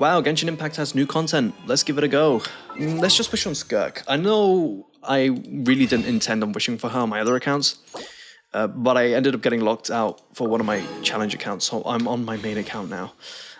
Wow, Genshin Impact has new content. Let's give it a go. Let's just wish on Skirk. I know I really didn't intend on wishing for her on my other accounts, but I ended up getting locked out for one of my challenge accounts, so I'm on my main account now.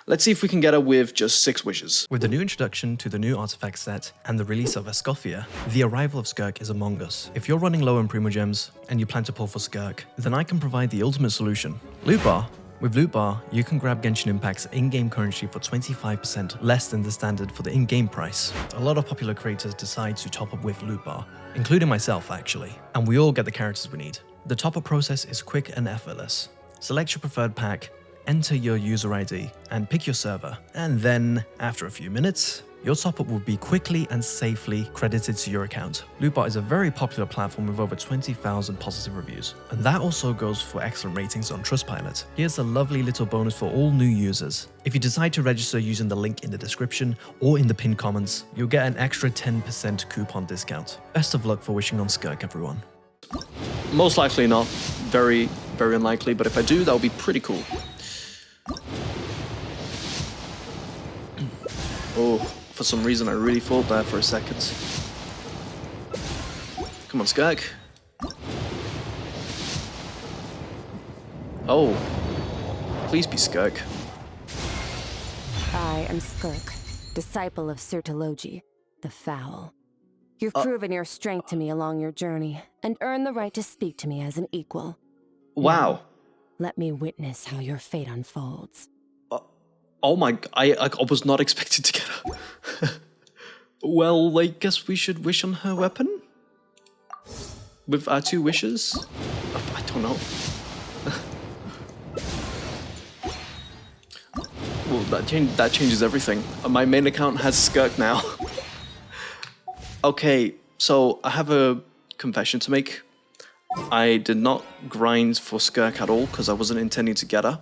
Let's see if we can get her with just 6 wishes. With the new introduction to the new artifact set and the release of Escoffia, the arrival of Skirk is among us. If you're running low on Primogems and you plan to pull for Skirk, then I can provide the ultimate solution. Lootbar. With Lootbar, you can grab Genshin Impact's in-game currency for 25% less than the standard for the in-game price. A lot of popular creators decide to top up with Lootbar, including myself actually, and we all get the characters we need. The top-up process is quick and effortless. Select your preferred pack, enter your user ID, and pick your server, and then, after a few minutes, your top-up will be quickly and safely credited to your account. Lootbar is a very popular platform with over 20,000 positive reviews, and that also goes for excellent ratings on Trustpilot. Here's a lovely little bonus for all new users. If you decide to register using the link in the description or in the pinned comments, you'll get an extra 10% coupon discount. Best of luck for wishing on Skirk, everyone. Most likely not. Very, very unlikely, but if I do, that would be pretty cool. Oh, for some reason I really thought there for a second. Come on, Skirk. Oh, please be Skirk. I am Skirk, disciple of Sirtologi, the Foul. You've proven your strength to me along your journey, and earned the right to speak to me as an equal. Wow. Now, let me witness how your fate unfolds. Oh my, I was not expected to get her. Well, I guess we should wish on her weapon? With our 2 wishes? I don't know. Well, that changes everything. My main account has Skirk now. Okay, so I have a confession to make. I did not grind for Skirk at all because I wasn't intending to get her.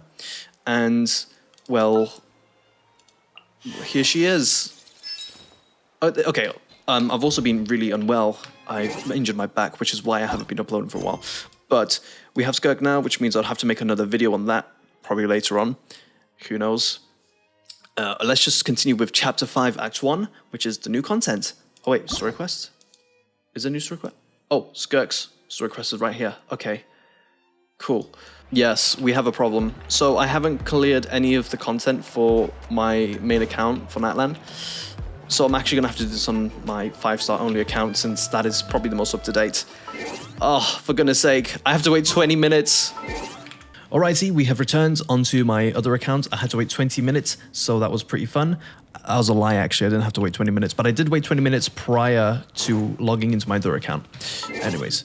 And, well, here she is. Okay, I've also been really unwell. I've injured my back, which is why I haven't been uploading for a while. But we have Skirk now, which means I'll have to make another video on that, probably later on. Who knows? Let's just continue with Chapter 5, Act 1, which is the new content. Oh wait, story quest? Is there a new story quest? Oh, Skirk's story quest is right here. Okay, cool. Yes, we have a problem. So I haven't cleared any of the content for my main account for Natlan. So I'm actually going to have to do this on my 5-star only account since that is probably the most up to date. Oh, for goodness sake, I have to wait 20 minutes. Alrighty, we have returned onto my other account. I had to wait 20 minutes, so that was pretty fun. That was a lie, actually. I didn't have to wait 20 minutes, but I did wait 20 minutes prior to logging into my other account. Anyways,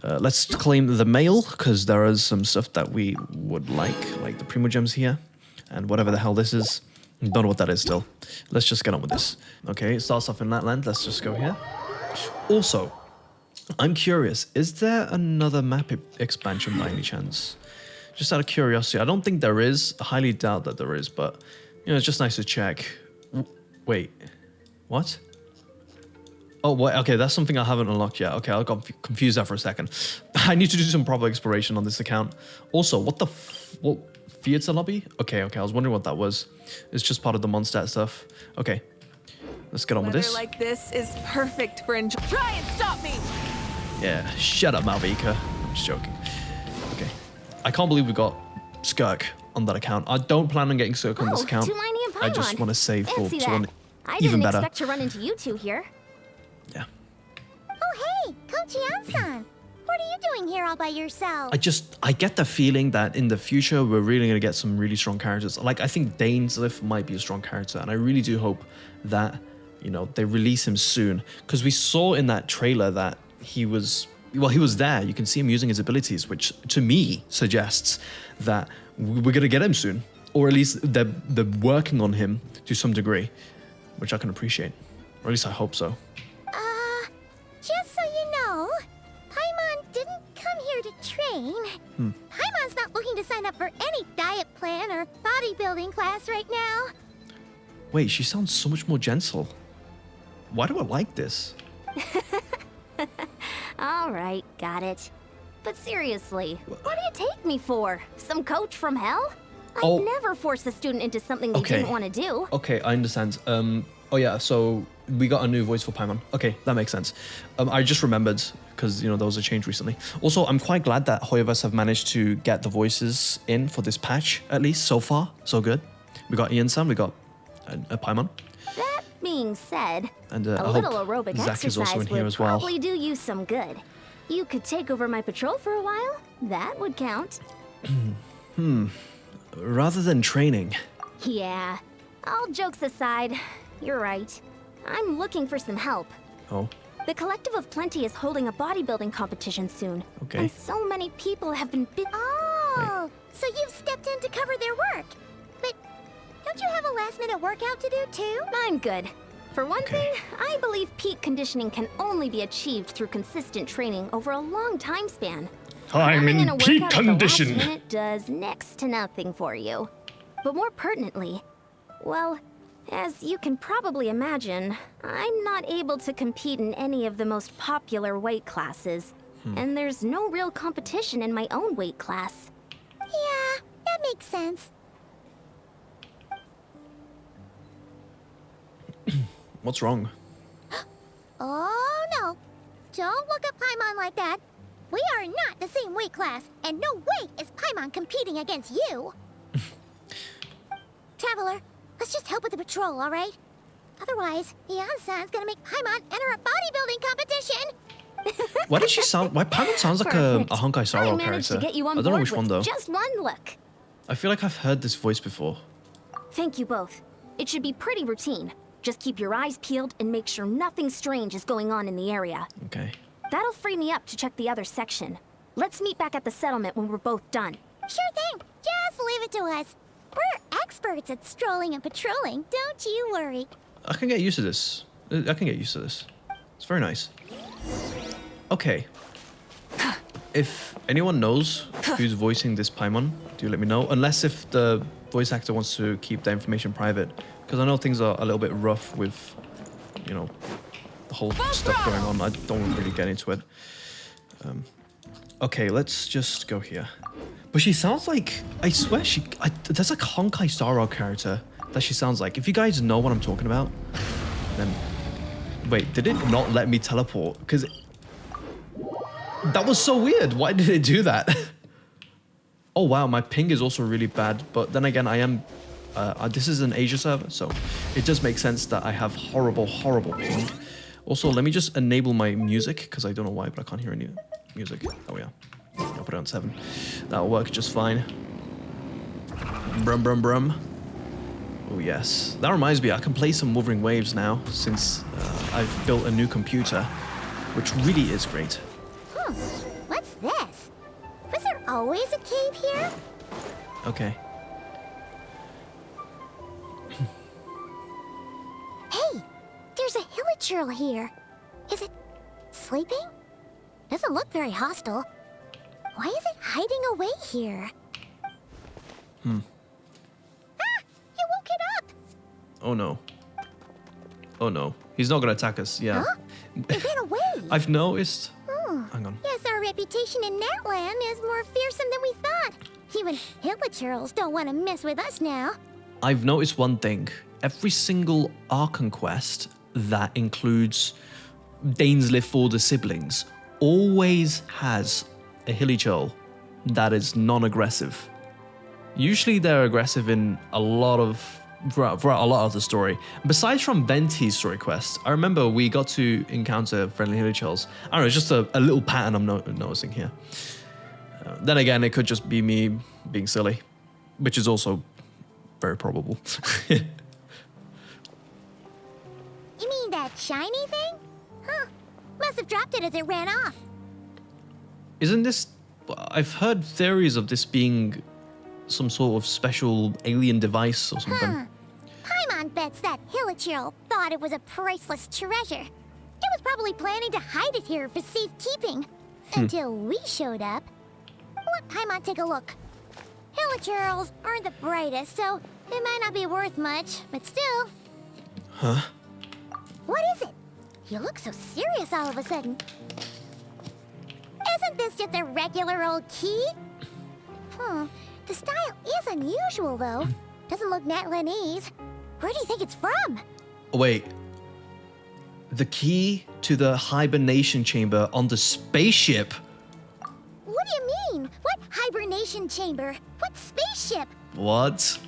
let's claim the mail, because there is some stuff that we would like the Primogems here, and whatever the hell this is. Don't know what that is still. Let's just get on with this. Okay, it starts off in that land. Let's just go here. Also, I'm curious, is there another map expansion by any chance? Just out of curiosity, I don't think there is. I highly doubt that there is, but you know, it's just nice to check. Wait, what? Oh, wait, okay, that's something I haven't unlocked yet. Okay, I got confused there for a second. I need to do some proper exploration on this account. Also, what the what? Theater lobby? Okay, I was wondering what that was. It's just part of the Mondstadt stuff. Okay, let's get on with this. Weather like this is perfect for enjoy. Try and stop me! Yeah, shut up, Malvika. I'm just joking. Okay, I can't believe we got Skirk on that account. I don't plan on getting Skirk on this account. I just want to save for someone even better. I didn't expect to run into you 2 here. Yeah. Oh hey, Kochi-san! What are you doing here all by yourself? I get the feeling that in the future we're really gonna get some really strong characters. Like I think Dainsleif might be a strong character, and I really do hope that, you know, they release him soon. Because we saw in that trailer that he was there. You can see him using his abilities, which to me suggests that we're gonna get him soon. Or at least they're working on him to some degree, which I can appreciate. Or at least I hope so. Just so you know, Paimon didn't come here to train. Paimon's not looking to sign up for any diet plan or bodybuilding class right now. Wait, she sounds so much more gentle. Why do I like this? All right, got it. But seriously, what do you take me for? Some coach from hell? Oh. I'd never force a student into something they Okay. didn't want to do. Okay, I understand. Oh yeah, so we got a new voice for Paimon. Okay, that makes sense. I just remembered because you know there was a change recently. Also, I'm quite glad that Hoyoverse have managed to get the voices in for this patch. At least so far, so good. We got Ian-san, we got a Paimon, That being said, and a I little hope aerobic Zach is also exercise in here would as well. probably do you some good. You could take over my patrol for a while. That would count. Rather than training. Yeah. All jokes aside, you're right. I'm looking for some help. Oh, The Collective of Plenty is holding a bodybuilding competition soon. Okay. And so many people have been Oh, so you've stepped in to cover their work. But don't you have a last-minute workout to do too? I'm good. For one Okay. thing, I believe peak conditioning can only be achieved through consistent training over a long time span. Having a workout at the last minute does next to nothing for you. But more pertinently, well, as you can probably imagine, I'm not able to compete in any of the most popular weight classes. And there's no real competition in my own weight class. Yeah, that makes sense. what's wrong? Oh no! Don't look at Paimon like that. We are not the same weight class, and no way is Paimon competing against you. Traveler, let's just help with the patrol, all right? Otherwise, Ian-san's gonna make Paimon enter a bodybuilding competition. Why did she sound? Why Paimon sounds like a Perfect. Honkai I Star managed character? to get you on I don't know board which one with though. just one look. I feel like I've heard this voice before. Thank you both. It should be pretty routine. Just keep your eyes peeled and make sure nothing strange is going on in the area. Okay. That'll free me up to check the other section. Let's meet back at the settlement when we're both done. Sure thing. Just leave it to us. We're experts at strolling and patrolling, don't you worry. I can get used to this. I can get used to this. It's very nice. Okay. If anyone knows who's voicing this Paimon, do let me know. Unless if the voice actor wants to keep the information private. Because I know things are a little bit rough with, you know, the whole stuff going on. I don't want to really get into it. Okay, let's just go here. But she sounds like, I swear, there's like a Honkai Star Rail character that she sounds like. If you guys know what I'm talking about, then... Wait, did it not let me teleport? Because... That was so weird. Why did it do that? Oh wow, my ping is also really bad. But then again, I am... this is an Asia server, so it does make sense that I have horrible, horrible ping. Also, let me just enable my music, because I don't know why, but I can't hear any music. Oh yeah. I'll put it on 7. That'll work just fine. Brum brum brum. Oh yes. That reminds me, I can play some Wuthering Waves now, since I've built a new computer, which really is great. What's this? Was there always a cave here? Okay. Hey, there's a hilichurl here. Is it sleeping? Doesn't look very hostile. Why is it hiding away here? Ah! You woke it up! Oh no. Oh no. He's not gonna attack us, yeah. Huh? It ran away! I've noticed... Hang on. Yes, our reputation in that land is more fearsome than we thought. Even hilichurls don't want to mess with us now. I've noticed one thing. Every single Archon quest that includes Dainsleif for the siblings always has a hilichurl that is non-aggressive. Usually they're aggressive in a lot of throughout a lot of the story. Besides from Venti's story quest, I remember we got to encounter friendly hilichurls. I don't know, it's just a little pattern I'm noticing here. Then again, it could just be me being silly, which is also very probable. You mean that shiny thing? Huh. Must have dropped it as it ran off. Isn't this... I've heard theories of this being some sort of special alien device or something. Paimon bets that hilichurl thought it was a priceless treasure. It was probably planning to hide it here for safekeeping. Until we showed up. Let Paimon take a look. Hilichurls aren't the brightest, so it might not be worth much, but still. Huh? What is it? You look so serious all of a sudden. Isn't this just a regular old key? The style is unusual, though. Doesn't look Natlanese. Where do you think it's from? Wait. The key to the hibernation chamber on the spaceship? What do you mean? What hibernation chamber? What spaceship? What?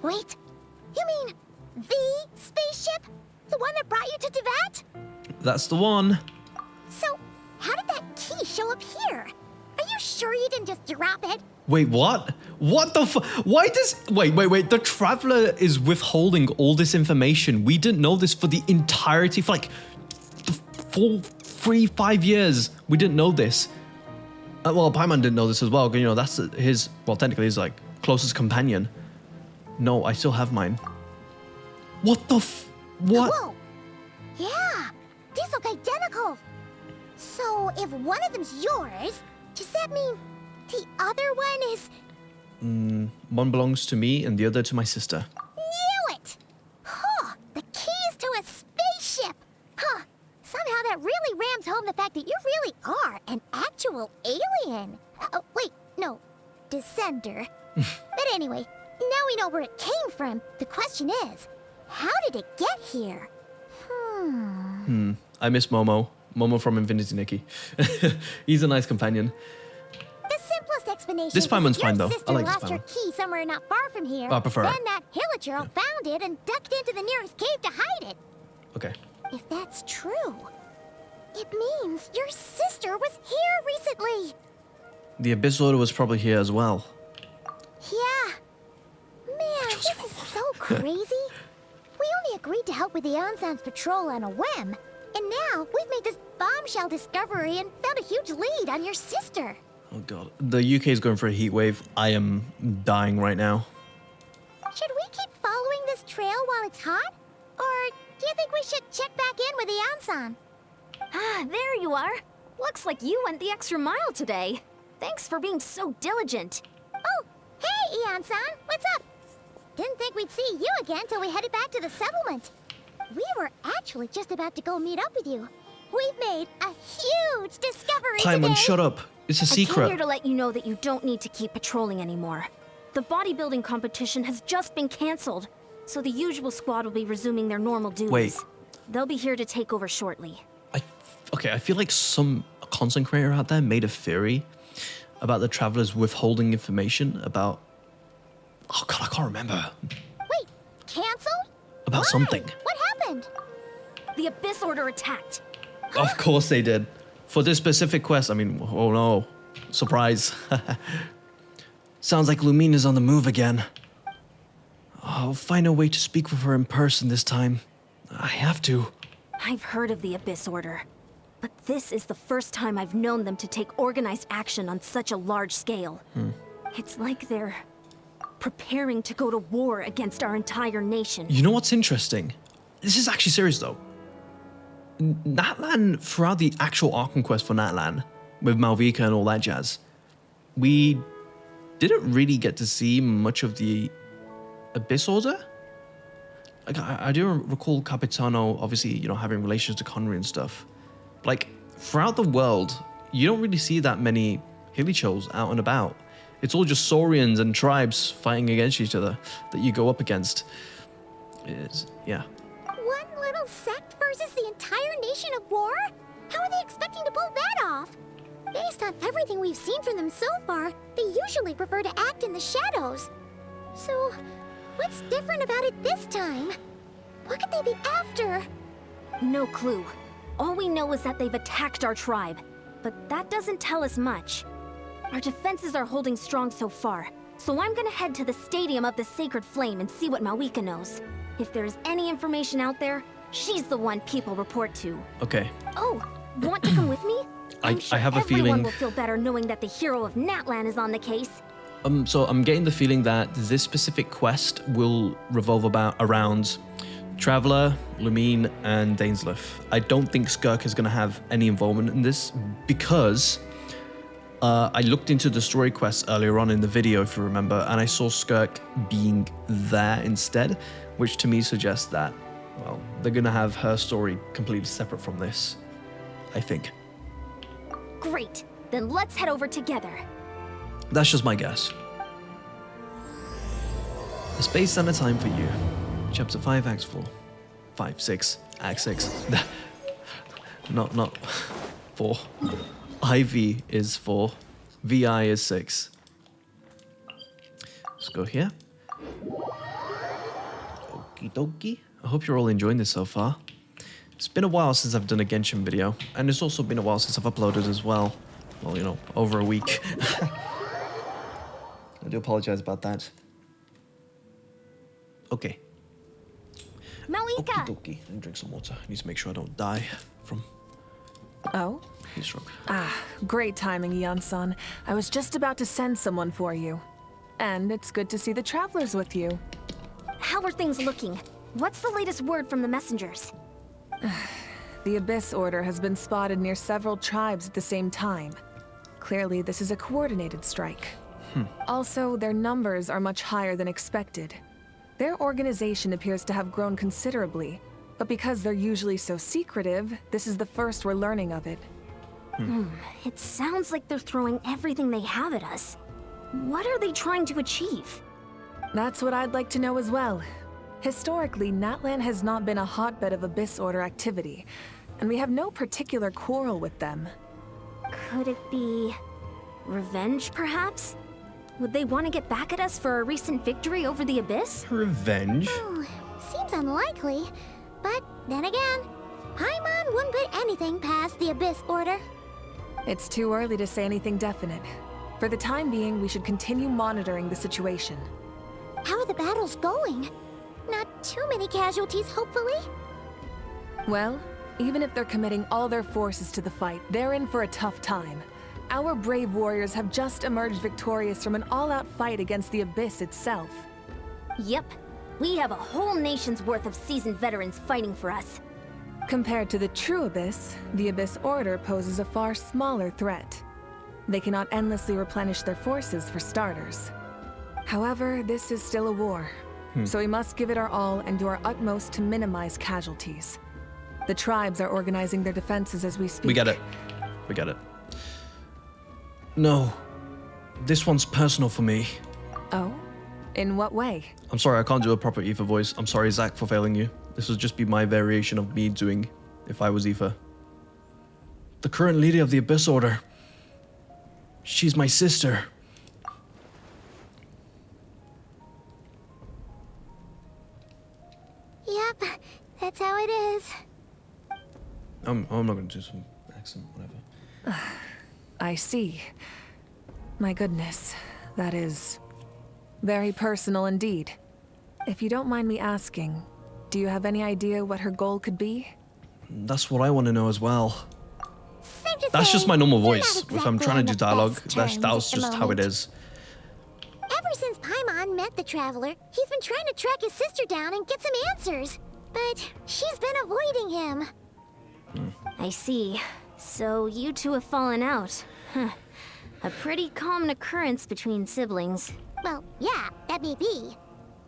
Wait, you mean the spaceship? The one that brought you to Teyvat? That's the one. So, how did that key show up here? Are you sure you didn't just drop it? Wait, what? What the Why does... Wait. The Traveler is withholding all this information. We didn't know this for the entirety, for like 5 years. We didn't know this. Well, Paimon didn't know this as well. You know, that's his... Well, technically, his, like, closest companion. No, I still have mine. What the What? Whoa! Yeah, these look identical. So, if one of them's yours, does that mean the other one is... One belongs to me and the other to my sister. Knew it! Huh, the keys to a spaceship! Huh, somehow that really rams home the fact that you really are an actual alien. Oh, wait, no, descender. But anyway, now we know where it came from. The question is, how did it get here? I miss Momo. Momo from Infinity Nikki. He's a nice companion. The simplest explanation This Paimon's is your fine, though. I sister like this lost her Paimon. key somewhere not far from here. I prefer it. Then that Hilichurl found it and ducked into the nearest cave to hide it. Okay. If that's true, it means your sister was here recently. The Abyss Order was probably here as well. Yeah. Man, this is so crazy. We only agreed to help with the Ansan's patrol on a whim. And now we've made this bombshell discovery and found a huge lead on your sister. Oh god. The UK is going for a heat wave. I am dying right now. Should we keep following this trail while it's hot? Or do you think we should check back in with the Ansan? Ah, there you are. Looks like you went the extra mile today. Thanks for being so diligent. Oh, hey, Eon-san, what's up? Didn't think we'd see you again till we headed back to the settlement. We were actually just about to go meet up with you. We've made a huge discovery today. Paimon, shut up. It's a I came secret. here to let you know that you don't need to keep patrolling anymore. The bodybuilding competition has just been cancelled, so the usual squad will be resuming their normal duties. Wait. They'll be here to take over shortly. I feel like some content creator out there made a theory about the Travelers withholding information about... Oh god, I can't remember. Wait, canceled? About Why? something. What happened? The Abyss Order attacked. Of course they did. For this specific quest, I mean, oh no. Surprise. Sounds like Lumina's on the move again. I'll find a way to speak with her in person this time. I have to. I've heard of the Abyss Order, but this is the first time I've known them to take organized action on such a large scale. It's like they're preparing to go to war against our entire nation. You know what's interesting? This is actually serious though. Natlan, throughout the actual Arkham quest for Natlan, with Malvika and all that jazz, we didn't really get to see much of the Abyss Order. Like, I do recall Capitano, obviously, you know, having relations to Connery and stuff. Like, throughout the world, you don't really see that many Hilichurls out and about. It's all just Saurians and tribes fighting against each other that you go up against. Yeah. One little sect versus the entire nation of war? How are they expecting to pull that off? Based on everything we've seen from them so far, they usually prefer to act in the shadows. So, what's different about it this time? What could they be after? No clue. All we know is that they've attacked our tribe, but that doesn't tell us much. Our defenses are holding strong so far, so I'm gonna head to the Stadium of the Sacred Flame and see what Malvika knows. If there's any information out there, she's the one people report to. Okay. Oh, want to come with me? I'm sure I have a everyone feeling... will feel better knowing that the hero of Natlan is on the case. So I'm getting the feeling that this specific quest will revolve around Traveler, Lumine, and Dainsleif. I don't think Skirk is going to have any involvement in this because I looked into the story quests earlier on in the video, if you remember, and I saw Skirk being there instead, which to me suggests that, well, they're going to have her story completely separate from this, I think. Great, then let's head over together. That's just my guess. A space and a time for you. Chapter 5, Act 4. 5, 6, Act 6. not 4. IV is 4. VI is 6. Let's go here. Okie dokie. I hope you're all enjoying this so far. It's been a while since I've done a Genshin video, and it's also been a while since I've uploaded as well. Well, you know, over a week. I do apologize about that. Okay. Malika! Okie dokie. Let me drink some water. I need to make sure I don't die from Oh? heat stroke. Ah, great timing, Eon-san. I was just about to send someone for you. And it's good to see the travelers with you. How are things looking? What's the latest word from the messengers? The Abyss Order has been spotted near several tribes at the same time. Clearly, this is a coordinated strike. Also, their numbers are much higher than expected. Their organization appears to have grown considerably, but because they're usually so secretive, this is the first we're learning of it. It sounds like they're throwing everything they have at us. What are they trying to achieve? That's what I'd like to know as well. Historically, Natlan has not been a hotbed of Abyss Order activity, and we have no particular quarrel with them. Could it be revenge, perhaps? Would they want to get back at us for our recent victory over the Abyss? Revenge? Seems unlikely. But then again, Paimon wouldn't put anything past the Abyss Order. It's too early to say anything definite. For the time being, we should continue monitoring the situation. How are the battles going? Not too many casualties, hopefully? Well, even if they're committing all their forces to the fight, they're in for a tough time. Our brave warriors have just emerged victorious from an all-out fight against the Abyss itself. Yep. We have a whole nation's worth of seasoned veterans fighting for us. Compared to the true Abyss, the Abyss Order poses a far smaller threat. They cannot endlessly replenish their forces, for starters. However, this is still a war, so we must give it our all and do our utmost to minimize casualties. The tribes are organizing their defenses as we speak. We get it. We get it. No. This one's personal for me. Oh? In what way? I'm sorry, I can't do a proper Aoife voice. I'm sorry, Zach, for failing you. This would just be my variation of me doing if I was Aoife. The current leader of the Abyss Order. She's my sister. Yep, that's how it is. I'm not going to do some accent, whatever. I see. My goodness, that is very personal indeed. If you don't mind me asking, do you have any idea what her goal could be? That's what I want to know as well. Safe to That's say, just my normal we're not voice. If I'm exactly trying on to do the dialogue, best that terms was at the just how it moment. is. Ever since Paimon met the Traveler, he's been trying to track his sister down and get some answers. But she's been avoiding him. I see. So you two have fallen out. Huh. A pretty common occurrence between siblings. Well, yeah, that may be.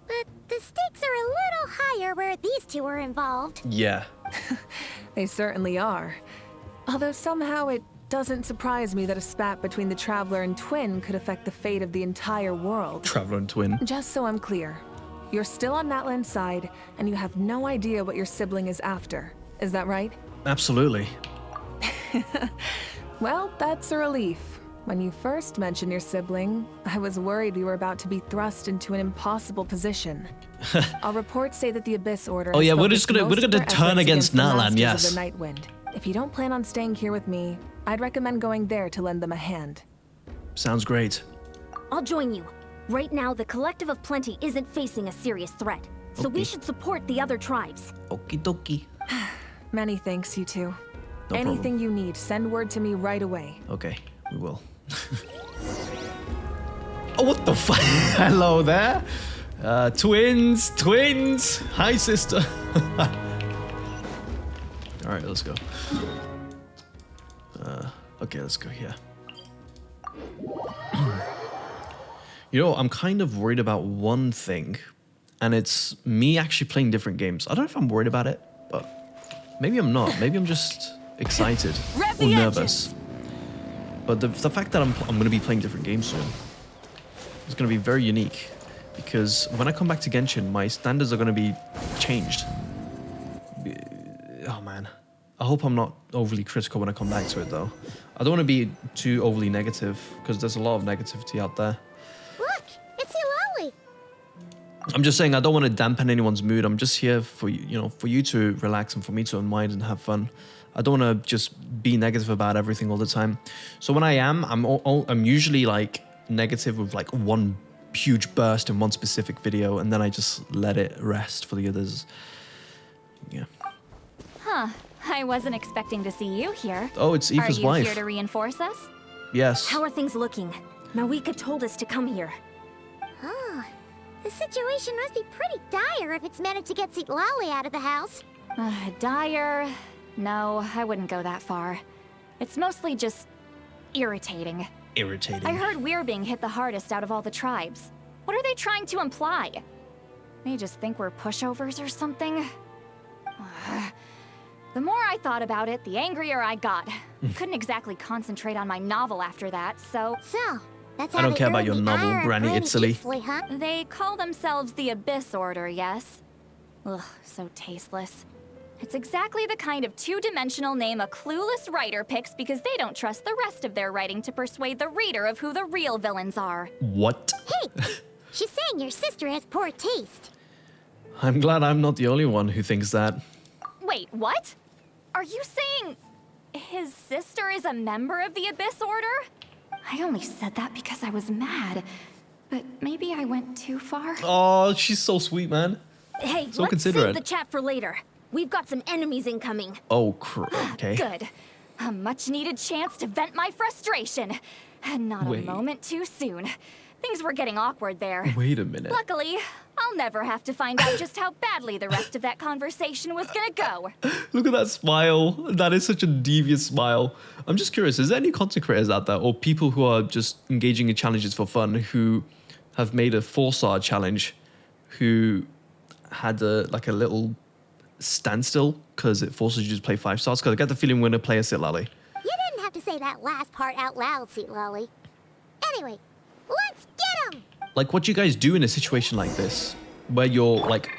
But the stakes are a little higher where these two are involved. Yeah. They certainly are. Although somehow it doesn't surprise me that a spat between the Traveler and Twin could affect the fate of the entire world. Traveler and twin. Just so I'm clear, you're still on Natlan's side, and you have no idea what your sibling is after. Is that right? Absolutely. Well, that's a relief. When you first mentioned your sibling, I was worried we were about to be thrust into an impossible position. Our reports say that the Abyss Order. Oh has yeah, we're focused gonna most of their turn efforts against the Natlan, Masters yes. of the Nightwind. If you don't plan on staying here with me, I'd recommend going there to lend them a hand. Sounds great. I'll join you. Right now, the Collective of Plenty isn't facing a serious threat, so we Okay. should support the other tribes. Okie dokie. Many thanks, you two. No Anything you need, send word to me right away. Okay, we will. Oh, what the fuck? Hello there. Twins. Hi, sister. All right, let's go. Okay, let's go here. You know, I'm kind of worried about one thing, and it's me actually playing different games. I don't know if I'm worried about it, but maybe I'm not. Maybe I'm just excited Rev or the nervous. But the fact that I'm going to be playing different games soon is going to be very unique, because when I come back to Genshin, my standards are going to be changed. Oh man, I hope I'm not overly critical when I come back to it though. I don't want to be too overly negative because there's a lot of negativity out there. Look, it's Eulalie. I'm just saying I don't want to dampen anyone's mood. I'm just here for you know, for you to relax and for me to unwind and have fun. I don't want to just be negative about everything all the time. So when I am, I'm usually like negative with like one huge burst in one specific video, and then I just let it rest for the others. Yeah. Huh. I wasn't expecting to see you here. Oh, it's Aoife's wife. Are you wife. here to reinforce us? Yes. How are things looking? Mawika told us to come here. Oh, the situation must be pretty dire if it's managed to get Eulalie out of the house. Dire? No, I wouldn't go that far. It's mostly just irritating. Irritating. I heard we're being hit the hardest out of all the tribes. What are they trying to imply? They just think we're pushovers or something? The more I thought about it, the angrier I got. Couldn't exactly concentrate on my novel after that, so... So, that's how I don't they care about earn your the novel, ire of Granny Italy. huh? They call themselves the Abyss Order, yes? Ugh, so tasteless. It's exactly the kind of two-dimensional name a clueless writer picks because they don't trust the rest of their writing to persuade the reader of who the real villains are. What? Hey, she's saying your sister has poor taste. I'm glad I'm not the only one who thinks that. Wait, what? Are you saying his sister is a member of the Abyss Order? I only said that because I was mad, but maybe I went too far. Oh, she's so sweet, man. Hey, So let's considerate. save the chat for later. We've got some enemies incoming. Oh, okay. Good. A much-needed chance to vent my frustration. And not Wait. a moment too soon. Things were getting awkward there. Wait a minute. Luckily, I'll never have to find out just how badly the rest of that conversation was gonna go. Look at that smile. That is such a devious smile. I'm just curious, is there any content creators out there or people who are just engaging in challenges for fun who have made a 4-star challenge who had a little standstill because it forces you to play 5 stars? Because I get the feeling we're going to play a Eulalie. You didn't have to say that last part out loud, Eulalie. Anyway, let's get him! Like, what do you guys do in a situation like this where you're like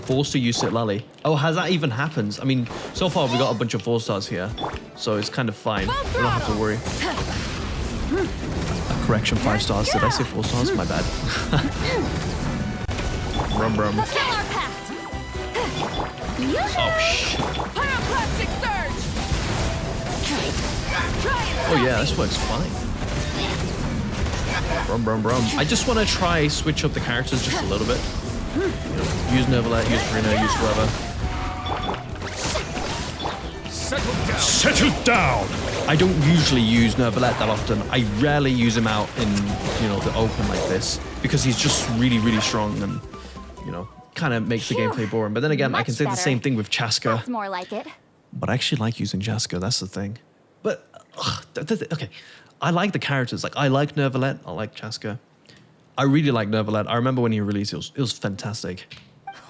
forced to use Eulalie? Oh, has that even happened? I mean, so far we got a bunch of 4 stars here, so it's kind of fine. We don't have to worry. Correction, 5 stars. Did I say 4 stars? My bad. Brum brum. Fulfill our pact! Oh shit. Pyroclastic surge! Oh yeah, this works fine. Brum brum brum. I just want to try switch up the characters just a little bit. You know, use Nervalet, use Karina, use whoever. Settle down! I don't usually use Nervalet that often. I rarely use him out in, you know, the open like this because he's just really, really strong and, you know, kind of makes the gameplay boring. But then again, I can Much say the better. same thing with Chaska. That's more like it. But I actually like using Chaska, that's the thing. But, okay, I like the characters. Like, I like Nervalet, I like Chaska. I really like Nervalet. I remember when he released it was fantastic.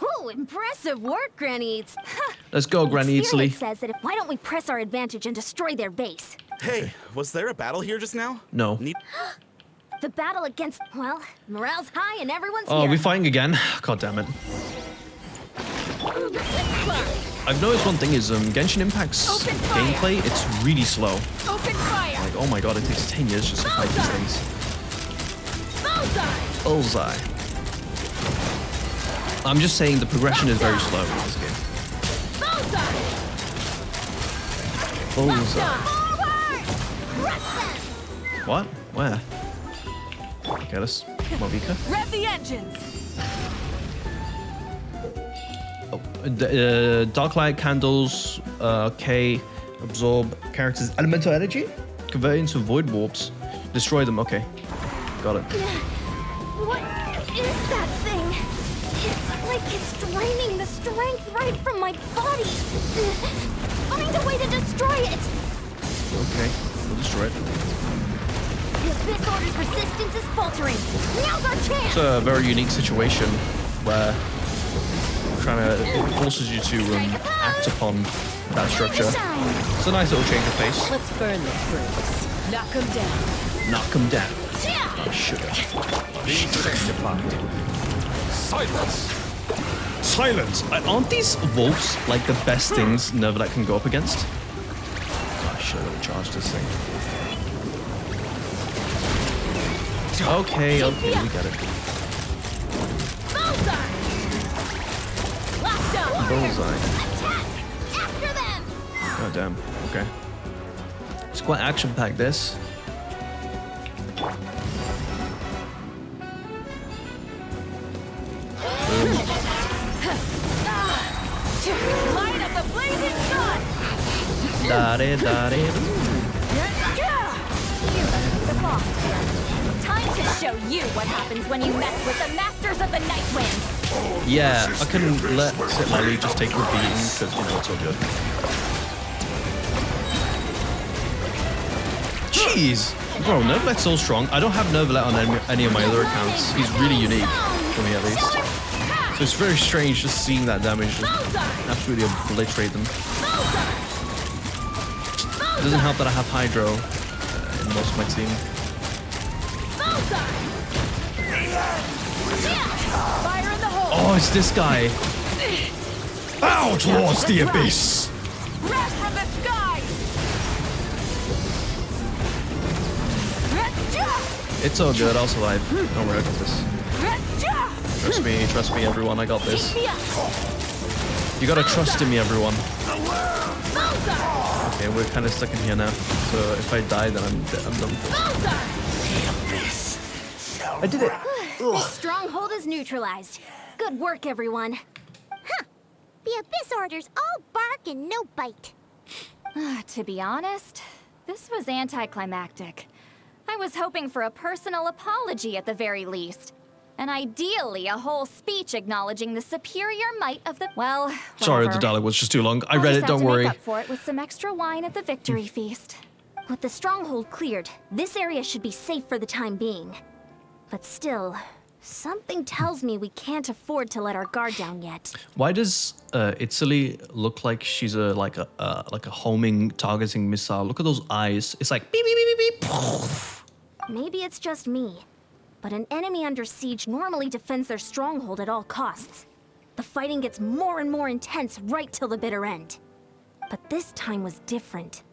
Ooh, impressive work, Granny Eats. Let's go, Granny Italy. Experience says that why don't we press our advantage and destroy their base? Hey, was there a battle here just now? No. The battle against, well, morale's high and everyone's Oh, here. we're fighting again. God damn it. I've noticed one thing is Genshin Impact's Open fire. gameplay, it's really slow. Open fire! Like, oh my god, it takes 10 years just to fight these things. Bullseye! Bullseye. I'm just saying the progression is very slow in this game. Bullseye! Bullseye. Forward! Crush them! What? Where? Okay, let's... Mavika? Rev the engines! Dark light candles, okay. Absorb characters' elemental energy? Convert into void warps. Destroy them, okay. Got it. What is that thing? It's like it's draining the strength right from my body. Find a way to destroy it. Okay, we'll destroy it. The Abyss Order's resistance is faltering. Now's our chance. It's a very unique situation where it forces you to act upon that structure. It's a nice little change of pace. Let's burn this bridge. Knock them down. Knock them down. Oh, sugar. Silence! Aren't these wolves like the best things Nervalet can go up against? Oh, I should have charged this thing. Okay, we get it. Bullseye. After them! God damn. Okay. It's quite action-packed, this. Light up the blazing sun! Da-de-da-de. The boss here. Time to show you what happens when you mess with the masters of the Night Wind. Yeah, I couldn't let Sit Lily just take the beating because it's so good. Jeez! Bro, Nervalet's so strong. I don't have Nervalet on any of my other accounts. He's really unique, for me at least. So it's very strange just seeing that damage just absolutely obliterate them. It doesn't help that I have Hydro in most of my team. Fire in the hole! Oh, it's this guy. Bow towards the abyss. Wrath from the sky! It's all good, I'll survive. Don't worry, I got this. Trust me, everyone, I got this. You gotta trust in me, everyone. Okay, we're kind of stuck in here now. So if I die, then I'm done for. I did it! This stronghold is neutralized. Good work, everyone. Huh. The Abyss Order's all bark and no bite. To be honest, this was anticlimactic. I was hoping for a personal apology at the very least. And ideally, a whole speech acknowledging the superior might of the... Well, Sorry, the whatever. dialogue was just too long. I I'll read just it, have don't to worry. Make up for it with some extra wine at the victory feast. With the stronghold cleared, this area should be safe for the time being. But still, something tells me we can't afford to let our guard down yet. Why does Italy look like she's like a homing, targeting missile? Look at those eyes. It's like beep, beep, beep, beep, beep. Maybe it's just me, but an enemy under siege normally defends their stronghold at all costs. The fighting gets more and more intense right till the bitter end. But this time was different.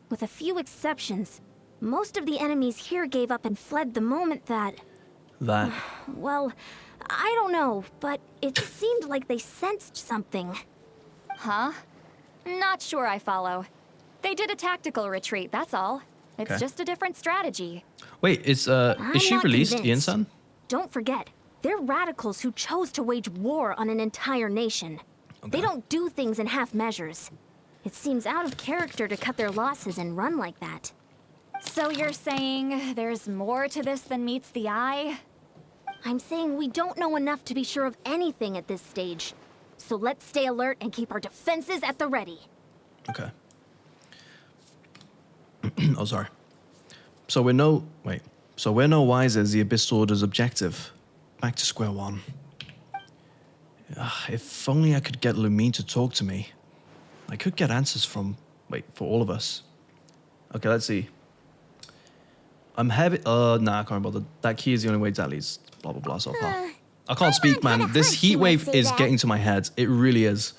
With a few exceptions, most of the enemies here gave up and fled the moment that... That. Well, I don't know, but it seemed like they sensed something. Huh? Not sure I follow. They did a tactical retreat, that's all. It's Okay. just a different strategy. Wait, is she not released, convinced. Ian-san? Don't forget, they're radicals who chose to wage war on an entire nation. They don't do things in half measures. It seems out of character to cut their losses and run like that. So you're saying there's more to this than meets the eye? I'm saying we don't know enough to be sure of anything at this stage. So let's stay alert and keep our defenses at the ready. Okay. Oh, sorry. So we're no wiser as the Abyss Order's objective. Back to square one. If only I could get Lumine to talk to me. I could get answers for all of us. Okay, let's see. I'm heavy. Nah, I can't bother. That key is the only way that leads. Blah blah blah. So far, I can't speak, on, man. kinda This hurts heat you would wave say is that. getting to my head. It really is.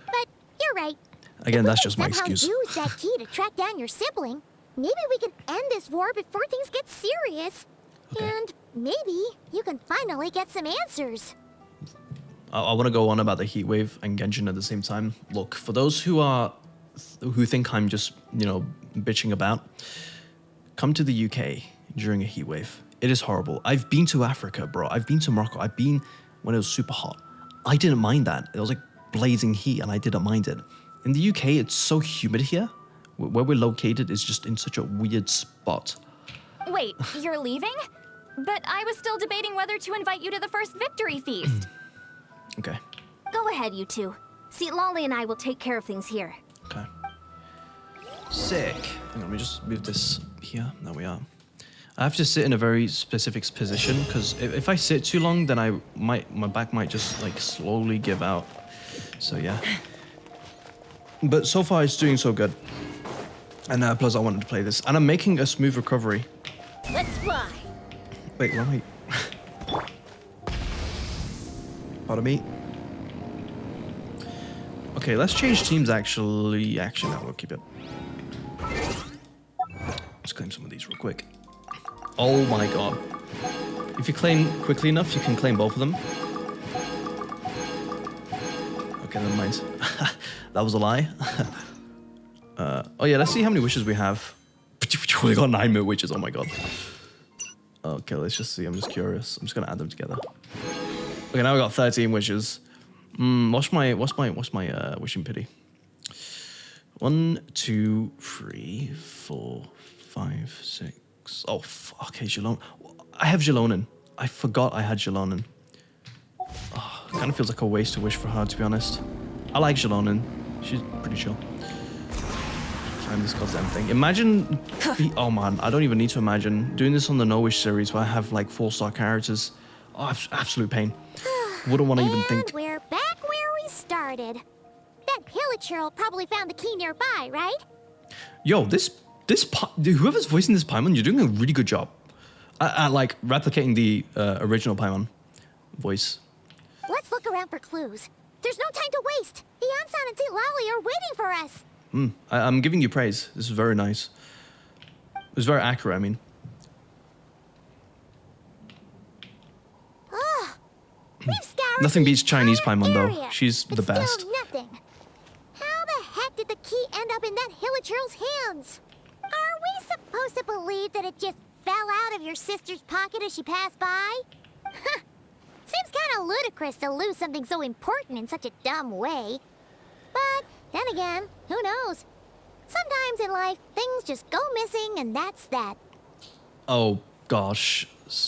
But you're right. Again, If we that's could just my somehow excuse. use that key to track down your sibling, maybe we can end this war before things get serious. Okay. And maybe you can finally get some answers. I want to go on about the heat wave and Genshin at the same time. Look, for those who think I'm just bitching about, come to the UK during a heat wave. It is horrible. I've been to Africa, bro. I've been to Morocco. I've been when it was super hot. I didn't mind that. It was like blazing heat, and I didn't mind it. In the UK, it's so humid here. Where we're located is just in such a weird spot. Wait, you're leaving? But I was still debating whether to invite you to the first victory feast. Okay. Go ahead, you two. See, Lolly and I will take care of things here. Okay. Sick. Hang on, let me just move this here. There we are. I have to sit in a very specific position because if I sit too long, then my back might just like slowly give out. So yeah. But so far it's doing so good. And plus I wanted to play this, and I'm making a smooth recovery. Let's fly. Wait, what am I? Pardon me. Okay, let's change teams actually. Actually, no, we'll keep it. Let's claim some of these real quick. Oh my god. If you claim quickly enough, you can claim both of them. Okay, never mind. That was a lie. Oh yeah, let's see how many wishes we have. We got 9 more wishes, oh my god. Okay, let's just see, I'm just curious. I'm just gonna add them together. Okay, now we got 13 wishes. What's my wishing pity? 1, 2, 3, 4, 5, 6. Oh, okay, Jalon. I have Jalonin. I forgot I had Jalonin. Oh, kind of feels like a waste to wish for her, to be honest. I like Jalonin. She's pretty chill. And this goddamn thing. Imagine. Oh man, I don't even need to imagine doing this on the No Wish series where I have like 4-star characters. Oh, absolute pain. Wouldn't want to even think. And we're back where we started. That Hilichurl probably found the key nearby, right? Yo, whoever's voicing this Paimon, you're doing a really good job at like replicating the original Paimon voice. Let's look around for clues. There's no time to waste. The Ansan and Lally are waiting for us. I'm giving you praise. This is very nice. It was very accurate, I mean. We've scoured Nothing the beats Chinese entire Paimon, though. area, She's but the still best. Nothing. How the heck did the key end up in that Hilichurl's hands? Are we supposed to believe that it just fell out of your sister's pocket as she passed by? Seems kind of ludicrous to lose something so important in such a dumb way. But then again, who knows? Sometimes in life, things just go missing, and that's that. Oh, gosh.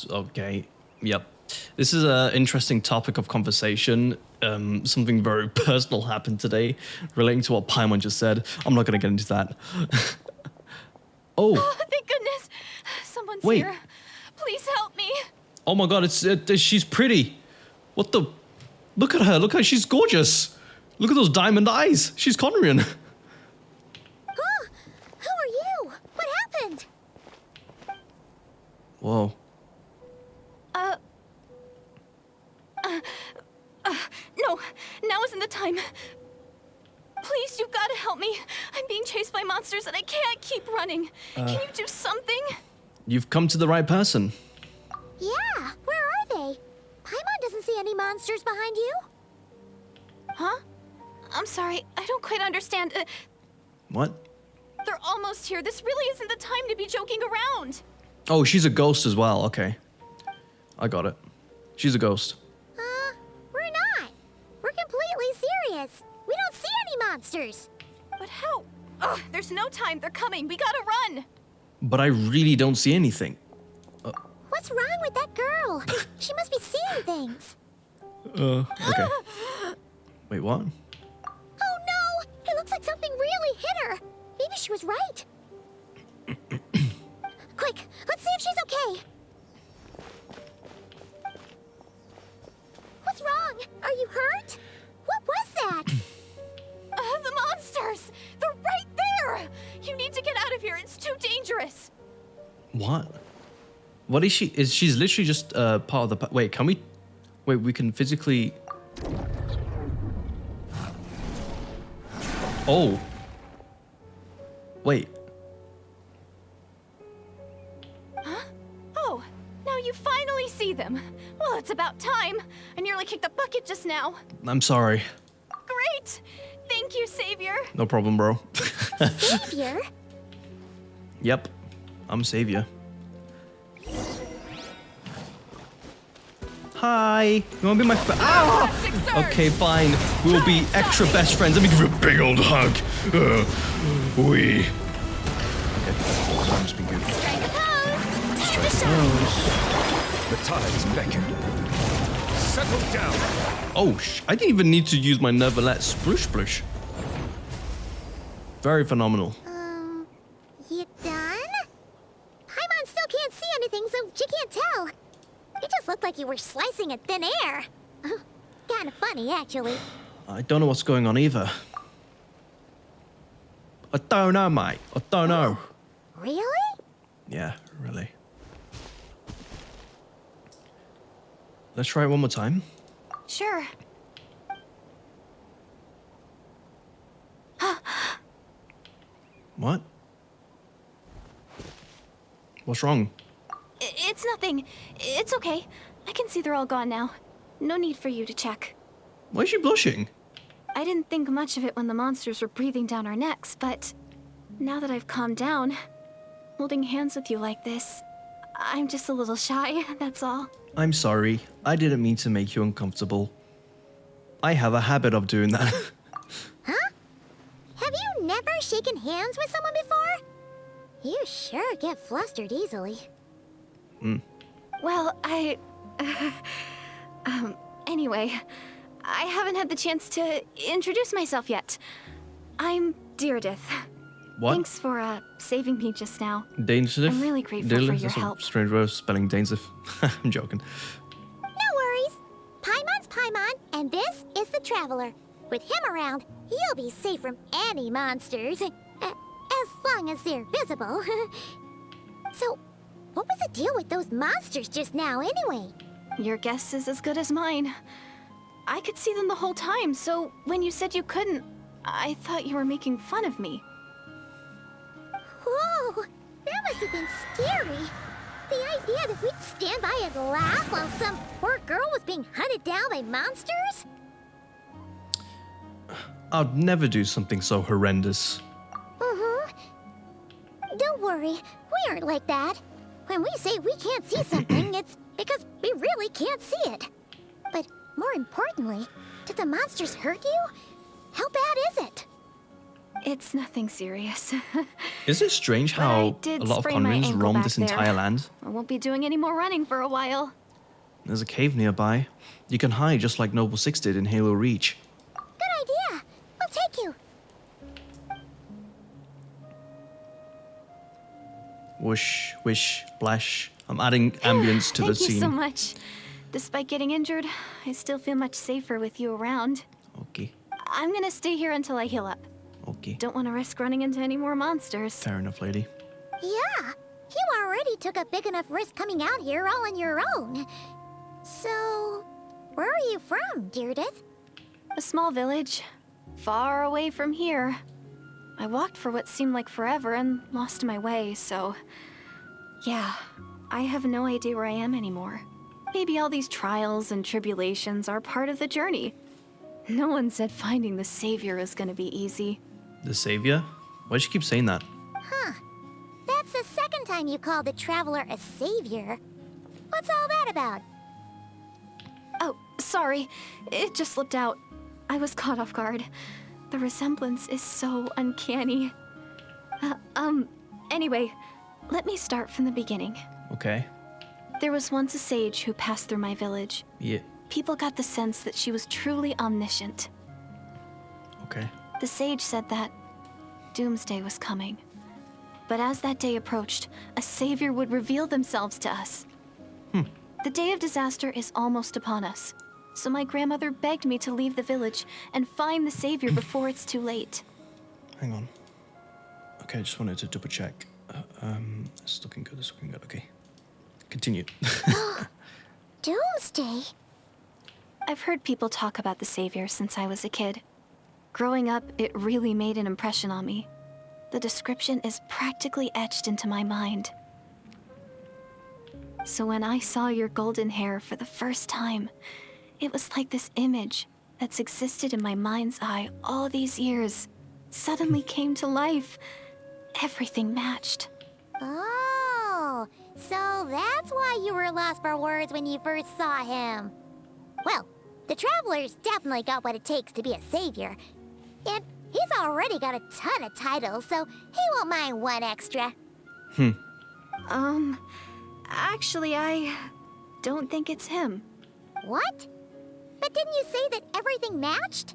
Okay. Yep. This is an interesting topic of conversation. Something very personal happened today relating to what Paimon just said. I'm not going to get into that. Oh. Thank goodness. Someone's Wait. here. Please help me. Oh my god, she's pretty. What the? Look at her. Look how she's gorgeous. Look at those diamond eyes. She's Conrian. Huh? Who are you? What happened? Whoa. No, now isn't the time. Please, you've got to help me. I'm being chased by monsters and I can't keep running. Can you do something? You've come to the right person. Yeah, where are they? Paimon doesn't see any monsters behind you. Huh? I'm sorry, I don't quite understand. What? They're almost here. This really isn't the time to be joking around. Oh, she's a ghost as well. Okay. I got it. She's a ghost. We're not. We're completely serious. We don't see any monsters. But how? Ugh, there's no time. They're coming. We gotta run. But I really don't see anything. What's wrong with that girl? She must be seeing things. Okay. Wait, what? Oh no! It looks like something really hit her. Maybe she was right. Quick, let's see if she's okay. What's wrong? Are you hurt? What was that? The monsters! They're right there! You need to get out of here. It's too dangerous. What? What is she? She's literally just part of the... Wait, can we... Wait, we can physically... Oh. Wait. Huh? Oh, now you finally see them. Well, it's about time. I nearly kicked the bucket just now. I'm sorry. Great! Thank you, Savior. No problem, bro. Savior? Yep. I'm Savior. Hi. You wanna be my friend? Ah! Okay, fine. We'll be extra best friends. Let me give you a big old hug. Okay. I'm just being good. Strike a pose. Time to Nose. The tides beckon. Settle down. Oh, I didn't even need to use my Neverlet Splush Splush. Very phenomenal. You done? Paimon still can't see anything, so she can't tell. It just looked like you were slicing at thin air. Kind of funny, actually. I don't know what's going on either. I don't know, mate. I don't know. Really? Yeah, really. Let's try it one more time. Sure. What? What's wrong? It's nothing. It's okay. I can see they're all gone now. No need for you to check. Why is she blushing? I didn't think much of it when the monsters were breathing down our necks, but now that I've calmed down, holding hands with you like this, I'm just a little shy, that's all. I'm sorry. I didn't mean to make you uncomfortable. I have a habit of doing that. Huh? Have you never shaken hands with someone before? You sure get flustered easily. Well, anyway, I haven't had the chance to introduce myself yet. I'm Deirdith. What? Thanks for, saving me just now. Dainsif? I'm really grateful for your help. That's a strange way of spelling Dainsif. I'm joking. No worries. Paimon's Paimon, and this is the Traveler. With him around, you'll be safe from any monsters. As long as they're visible. So, what was the deal with those monsters just now, anyway? Your guess is as good as mine. I could see them the whole time, so when you said you couldn't, I thought you were making fun of me. Whoa! That must have been scary. The idea that we'd stand by and laugh while some poor girl was being hunted down by monsters? I'd never do something so horrendous. Don't worry, we aren't like that. When we say we can't see something, it's because we really can't see it. But more importantly, did the monsters hurt you? How bad is it? It's nothing serious. Is it strange But I how did a lot of sprain my Conrins ankle roam back this there. entire land? I won't be doing any more running for a while. There's a cave nearby. You can hide just like Noble Six did in Halo Reach. Good idea. We'll take you. Whoosh, wish, splash. I'm adding ambience to the Thank you scene. so much. Despite getting injured, I still feel much safer with you around. Okay, I'm gonna stay here until I heal up. okay. Don't want to risk running into any more monsters. Fair enough, lady. Yeah, you already took a big enough risk coming out here all on your own. So, where are you from, Deirdith? A small village, far away from here. I walked for what seemed like forever and lost my way, so... Yeah, I have no idea where I am anymore. Maybe all these trials and tribulations are part of the journey. No one said finding the savior is gonna be easy. The savior? Why'd you keep saying that? That's the second time you called the Traveler a savior. What's all that about? Oh, sorry. It just slipped out. I was caught off guard. The resemblance is so uncanny. Anyway, let me start from the beginning. Okay. There was once a sage who passed through my village. Yeah. People got the sense that she was truly omniscient. Okay. The sage said that doomsday was coming. But as that day approached, a savior would reveal themselves to us. The day of disaster is almost upon us. So my grandmother begged me to leave the village and find the savior before it's too late. Hang on. Okay, I just wanted to double check. It's looking good, it's looking good. Okay. Continue. Doomsday? I've heard people talk about the savior since I was a kid. Growing up, it really made an impression on me. The description is practically etched into my mind. So when I saw your golden hair for the first time, it was like this image that's existed in my mind's eye all these years suddenly came to life. Everything matched. Oh, so that's why you were lost for words when you first saw him. Well, the Traveler's definitely got what it takes to be a savior. And he's already got a ton of titles, so he won't mind one extra. Actually, I don't think it's him. What? But didn't you say that everything matched?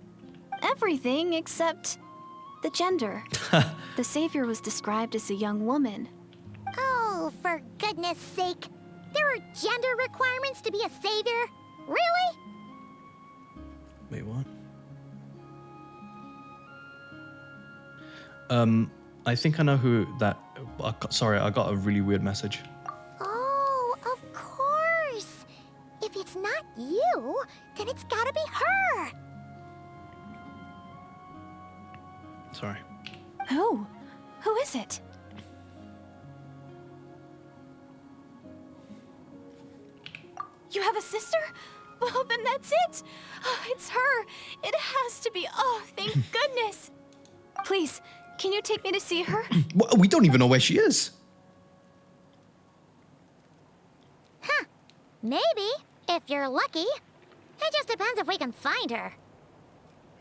Everything except the gender. The savior was described as a young woman. Oh, for goodness sake. There are gender requirements to be a savior? Really? Wait, what? I think I know who that... Sorry, I got a really weird message. Oh, of course. If it's not you, then it's gotta be her. Sorry. Who? Who is it? You have a sister? Well, then that's it. Oh, it's her. It has to be. Oh, thank goodness. Please, can you take me to see her? Well, we don't even know where she is. Huh. Maybe, if you're lucky. It just depends if we can find her.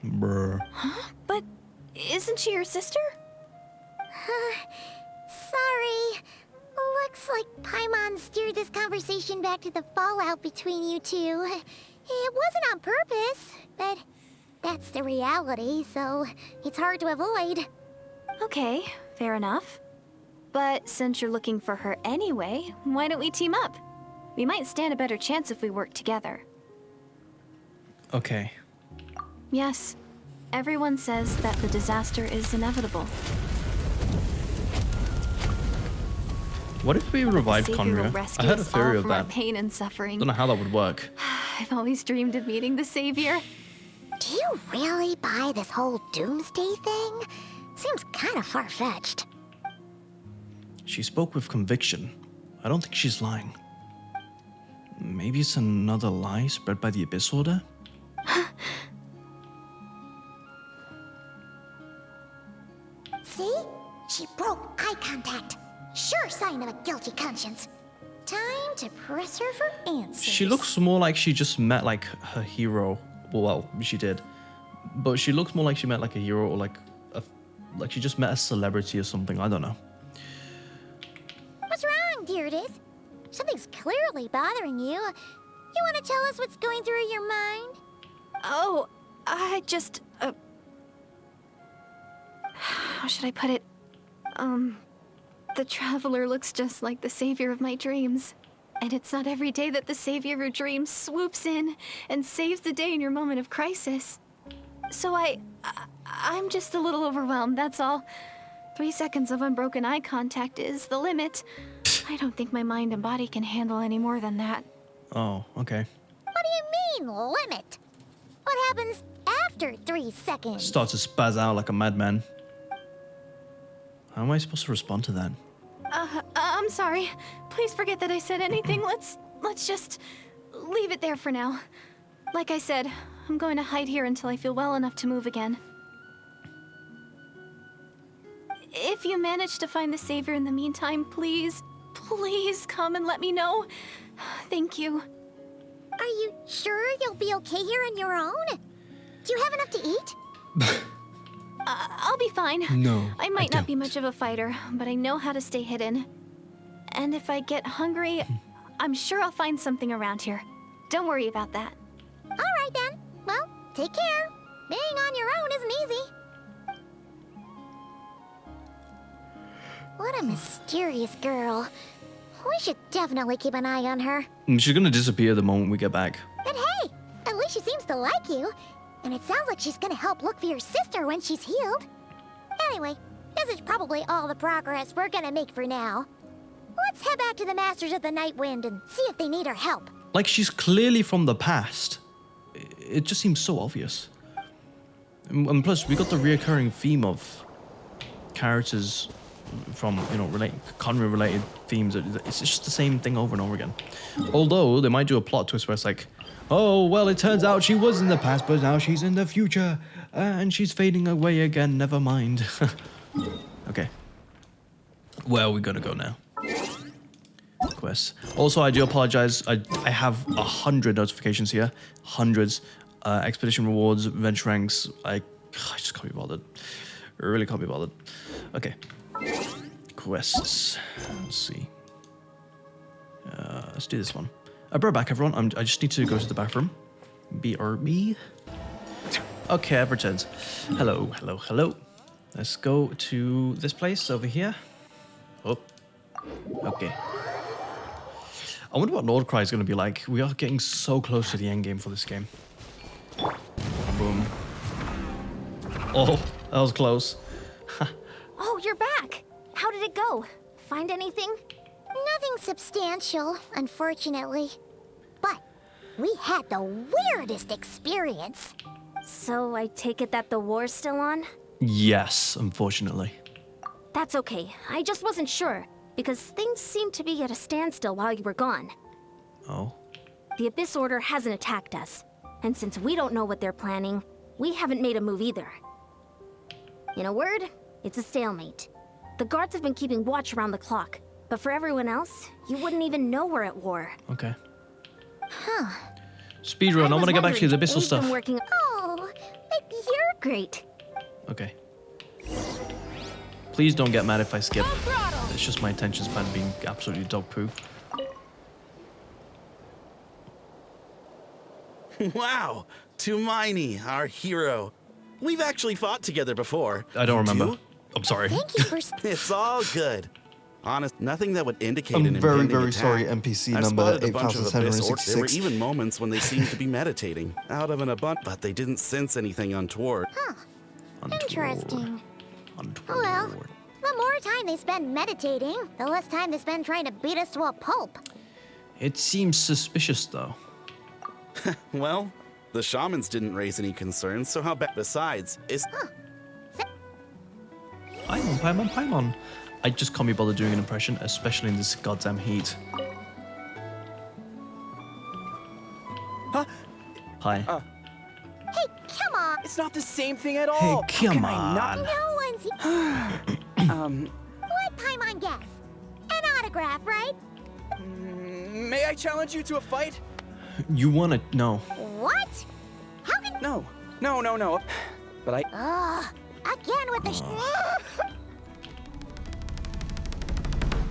Brr. Huh? But isn't she your sister? Sorry. Looks like Paimon steered this conversation back to the fallout between you two. It wasn't on purpose, but that's the reality, so it's hard to avoid. Okay, fair enough. But since you're looking for her anyway, why don't we team up? We might stand a better chance if we work together. Okay. Yes, everyone says that the disaster is inevitable. What if we revived The Savior will Conria? rescue I had a us all theory of from our that. pain and suffering. Don't know how that would work. I've always dreamed of meeting the Savior. Do you really buy this whole doomsday thing? Seems kind of far-fetched. She spoke with conviction. I don't think she's lying. Maybe it's another lie spread by the Abyss Order? See? She broke eye contact. Sure sign of a guilty conscience. Time to press her for answers. She looks more like she just met like her hero. Well, she did. But she looks more like she met like a hero or like she just met a celebrity or something. I don't know. What's wrong, Deirdis? Something's clearly bothering you. You want to tell us what's going through your mind? Oh, I just, how should I put it? The Traveler looks just like the Savior of my dreams. And it's not every day that the Savior of your dreams swoops in and saves the day in your moment of crisis. So I'm just a little overwhelmed, that's all. 3 seconds of unbroken eye contact is the limit. I don't think my mind and body can handle any more than that. Oh, okay. What do you mean, limit? What happens after 3 seconds? Starts to spaz out like a madman. How am I supposed to respond to that? I'm sorry. Please forget that I said anything. Let's just leave it there for now. Like I said, I'm going to hide here until I feel well enough to move again. If you manage to find the Savior in the meantime, please come and let me know. Thank you. Are you sure you'll be okay here on your own? Do you have enough to eat? I'll be fine. No, I might I not be don't. much of a fighter, but I know how to stay hidden. And if I get hungry, I'm sure I'll find something around here. Don't worry about that. All right then. Well, take care. Being on your own isn't easy. What a mysterious girl. We should definitely keep an eye on her. She's gonna disappear the moment we get back. But hey, at least she seems to like you. And it sounds like she's gonna help look for your sister when she's healed. Anyway, this is probably all the progress we're gonna make for now. Let's head back to the Masters of the Night Wind and see if they need our help. Like, she's clearly from the past. It just seems so obvious. And plus, we got the reoccurring theme of characters from, Conry-related themes. It's just the same thing over and over again. Although, they might do a plot twist where it's like, oh, well, it turns out she was in the past, but now she's in the future. And she's fading away again, never mind. Okay. Where are we gonna go now? Quests. Also, I do apologize. I have 100 notifications here. Hundreds. Expedition rewards, venture ranks. I just can't be bothered. I really can't be bothered. Okay. Quests. Let's see. Let's do this one. I'll be right back, everyone. I just need to go to the bathroom. BRB. Okay, I've returned. Hello. Let's go to this place over here. Oh. Okay. I wonder what Lord Cry is going to be like. We are getting so close to the end game for this game. Boom. Oh, that was close. Oh, you're back. How did it go? Find anything? Nothing substantial, unfortunately. But We had the weirdest experience. So I take it that the war's still on? Yes, unfortunately. That's okay. I just wasn't sure, because things seemed to be at a standstill while you were gone. Oh. The Abyss Order hasn't attacked us, and since we don't know what they're planning, we haven't made a move either. In a word, it's a stalemate. The guards have been keeping watch around the clock, but for everyone else, you wouldn't even know we're at war. Okay. Huh. Speedrun, I want to get back to the abyssal we've stuff. been working. Oh, You're great. Okay. Please don't get mad if I skip. It's just my attention span being absolutely dog poo. Wow, Tumaini, our hero. We've actually fought together before. I don't You remember. do? I'm sorry. Thank you for... It's all good. Honest, nothing that would indicate I'm an very, impending very attack. sorry, NPC I've number spotted a bunch of Abyss Orcs. There were 8766. even moments when they seemed to be meditating, out of an abundance, but they didn't sense anything untoward. Interesting. Untoward. Well, the more time they spend meditating, the less time they spend trying to beat us to a pulp. It seems suspicious, though. Well, the shamans didn't raise any concerns, so how bad? Besides, it's... Paimon. I just can't be bothered doing an impression, especially in this goddamn heat. Huh? Hi. Hey, come on! It's not the same thing at Hey, all. How come can I not? on. No one's... Let Paimon guess. An autograph, right? May I challenge you to a fight? You wanna... No. What? How can... No. But I... Again with the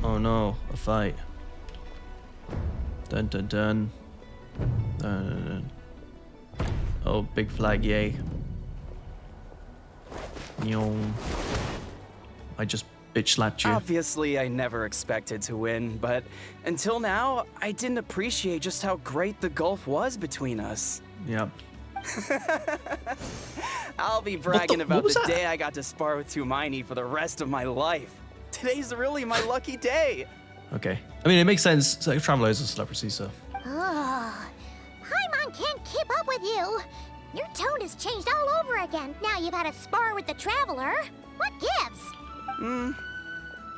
Oh no, a fight. Dun dun dun. Oh, big flag, yay. Nyong. I just bitch slapped you. Obviously, I never expected to win, but until now, I didn't appreciate just how great the gulf was between us. Yep. I'll be bragging what about was the that? day I got to spar with Tumaini for the rest of my life. Today's really my lucky day. Okay. I mean, it makes sense. So, Traveler is a celebrity, so. Paimon can't keep up with you. Your tone has changed all over again. Now you've had a spar with the Traveler. What gives?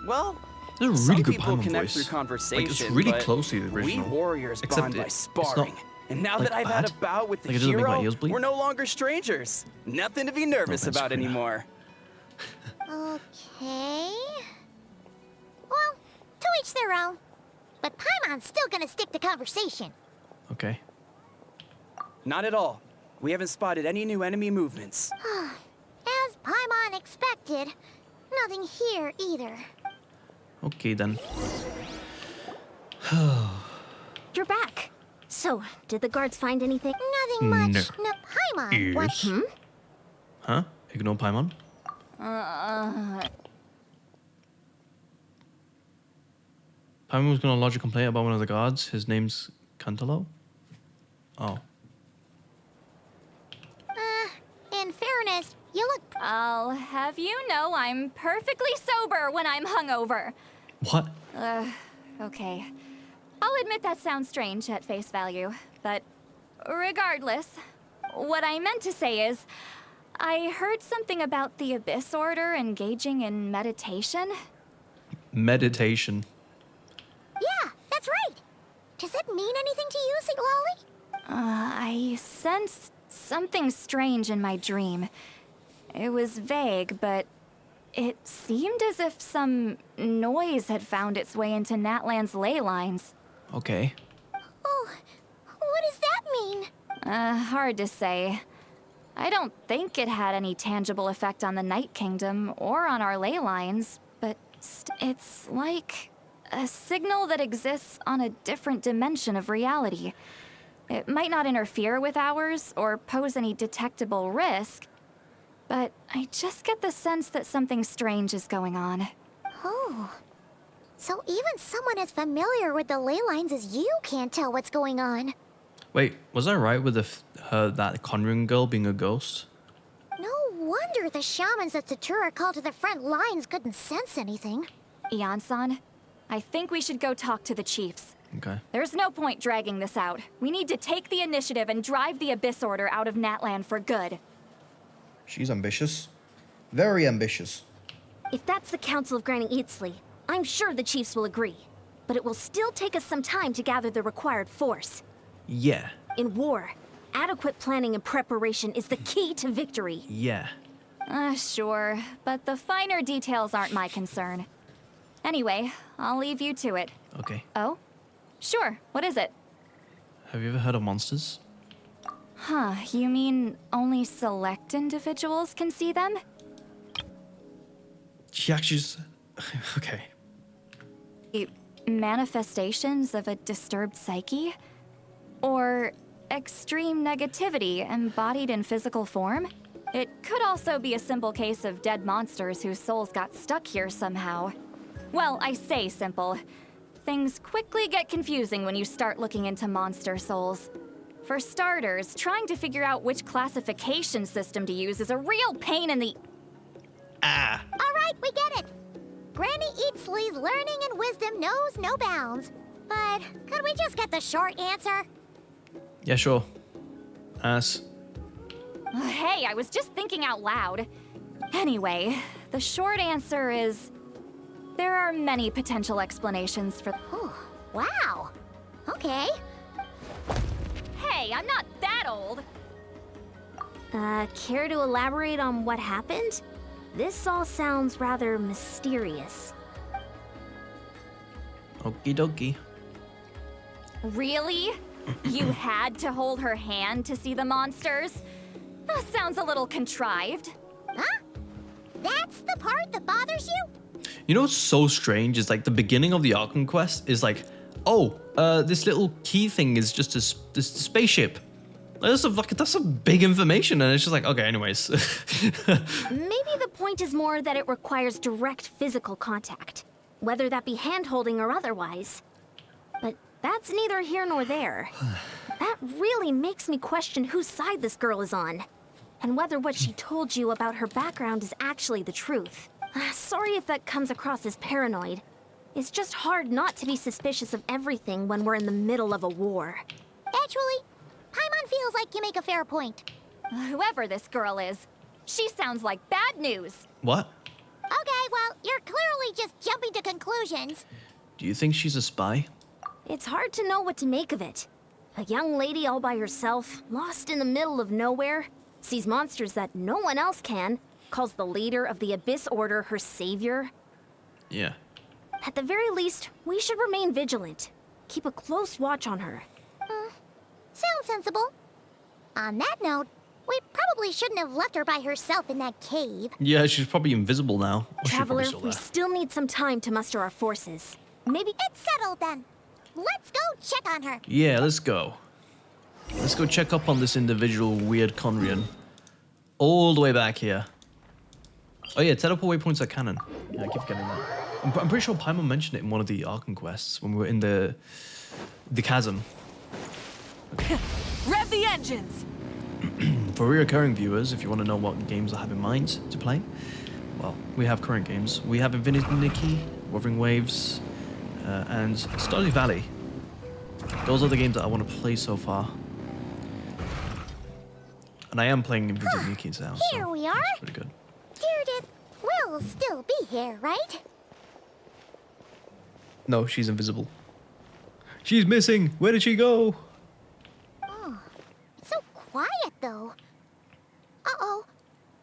Well, This is a really some good people Paimon connect voice. through conversation, Like, it's really but close to the original. We warriors Except bond by it's not, sparring. And now like, that I've had bad. a bout with the Like, it doesn't make my hero, ears bleed. we're no longer strangers. Nothing to be nervous thanks, about Karina. anymore. Okay. Well, to each their own. But Paimon's still gonna stick to conversation. Okay. Not at all. We haven't spotted any new enemy movements. As Paimon expected, nothing here either. Okay, then. You're back. So, did the guards find anything? Nothing much. No, Paimon. What? Yes. Huh? Ignore Paimon? Paimon was gonna lodge a complaint about one of the guards. His name's Cantalo? Oh. In fairness, you look... I'll have you know I'm perfectly sober when I'm hungover. What? Okay. I'll admit that sounds strange at face value, but regardless, what I meant to say is, I heard something about the Abyss Order engaging in meditation. Meditation. Yeah, that's right. Does it mean anything to you, Siglali? I sensed something strange in my dream. It was vague, but it seemed as if some noise had found its way into Natlan's ley lines. Okay. Oh, what does that mean? Hard to say. I don't think it had any tangible effect on the Night Kingdom or on our ley lines, but it's like a signal that exists on a different dimension of reality. It might not interfere with ours or pose any detectable risk, but I just get the sense that something strange is going on. Oh. So even someone as familiar with the ley lines as you can't tell what's going on. Wait, was I right with that Conjuring girl being a ghost? No wonder the shamans that Satura called to the front lines couldn't sense anything. Ian-san, I think we should go talk to the chiefs. Okay. There's no point dragging this out. We need to take the initiative and drive the Abyss Order out of Natlan for good. She's ambitious. Very ambitious. If that's the Council of Granny Eatsley, I'm sure the chiefs will agree. But it will still take us some time to gather the required force. Yeah. In war, adequate planning and preparation is the key to victory. Yeah. Sure, but the finer details aren't my concern. Anyway, I'll leave you to it. Okay. Oh? Sure, what is it? Have you ever heard of monsters? Huh, you mean only select individuals can see them? She actually okay. Manifestations of a disturbed psyche? Or extreme negativity embodied in physical form? It could also be a simple case of dead monsters whose souls got stuck here somehow. Well, I say simple. Things quickly get confusing when you start looking into monster souls. For starters, trying to figure out which classification system to use is a real pain in the... Ah! Alright, we get it. Granny Eatsley's learning and wisdom knows no bounds. But could we just get the short answer? Yeah, sure. Ass. Hey, I was just thinking out loud. Anyway, the short answer is... there are many potential explanations for... Oh, wow. Okay. Hey, I'm not that old! Care to elaborate on what happened? This all sounds rather mysterious. Okie dokie. Really? You had to hold her hand to see the monsters? That sounds a little contrived. Huh? That's the part that bothers you? You know what's so strange is like the beginning of the Arkham quest is like, oh, this little key thing is just this spaceship. That's a big information, and it's just like, okay, anyways. Maybe the point is more that it requires direct physical contact, whether that be hand-holding or otherwise. But that's neither here nor there. That really makes me question whose side this girl is on, and whether what she told you about her background is actually the truth. Sorry if that comes across as paranoid. It's just hard not to be suspicious of everything when we're in the middle of a war. Actually, Paimon feels like you make a fair point. Whoever this girl is, she sounds like bad news. What? Okay, well, you're clearly just jumping to conclusions. Do you think she's a spy? It's hard to know what to make of it. A young lady all by herself, lost in the middle of nowhere, sees monsters that no one else can, calls the leader of the Abyss Order her savior. Yeah. At the very least, we should remain vigilant. Keep a close watch on her. Sounds sensible. On that note, we probably shouldn't have left her by herself in that cave. Yeah, she's probably invisible now. Or she's Traveler, probably still we there. still need some time to muster our forces. Maybe It's settled then. Let's go check on her. Yeah, let's go. Let's go check up on this individual weird Conrian. All the way back here. Oh yeah, teleport waypoints are canon. Yeah, I keep getting that. I'm pretty sure Paimon mentioned it in one of the Arkham quests when we were in the chasm. Rev the engines! For reoccurring viewers, if you want to know what games I have in mind to play, well, we have current games. We have Infinity Nikki, Wuthering Waves, and Stardew Valley. Those are the games that I want to play so far. And I am playing Infinity Nikki now, so Here we are. it's pretty good. Deirdre will still be here, right? No, she's invisible. She's missing! Where did she go? So quiet, though. Uh-oh.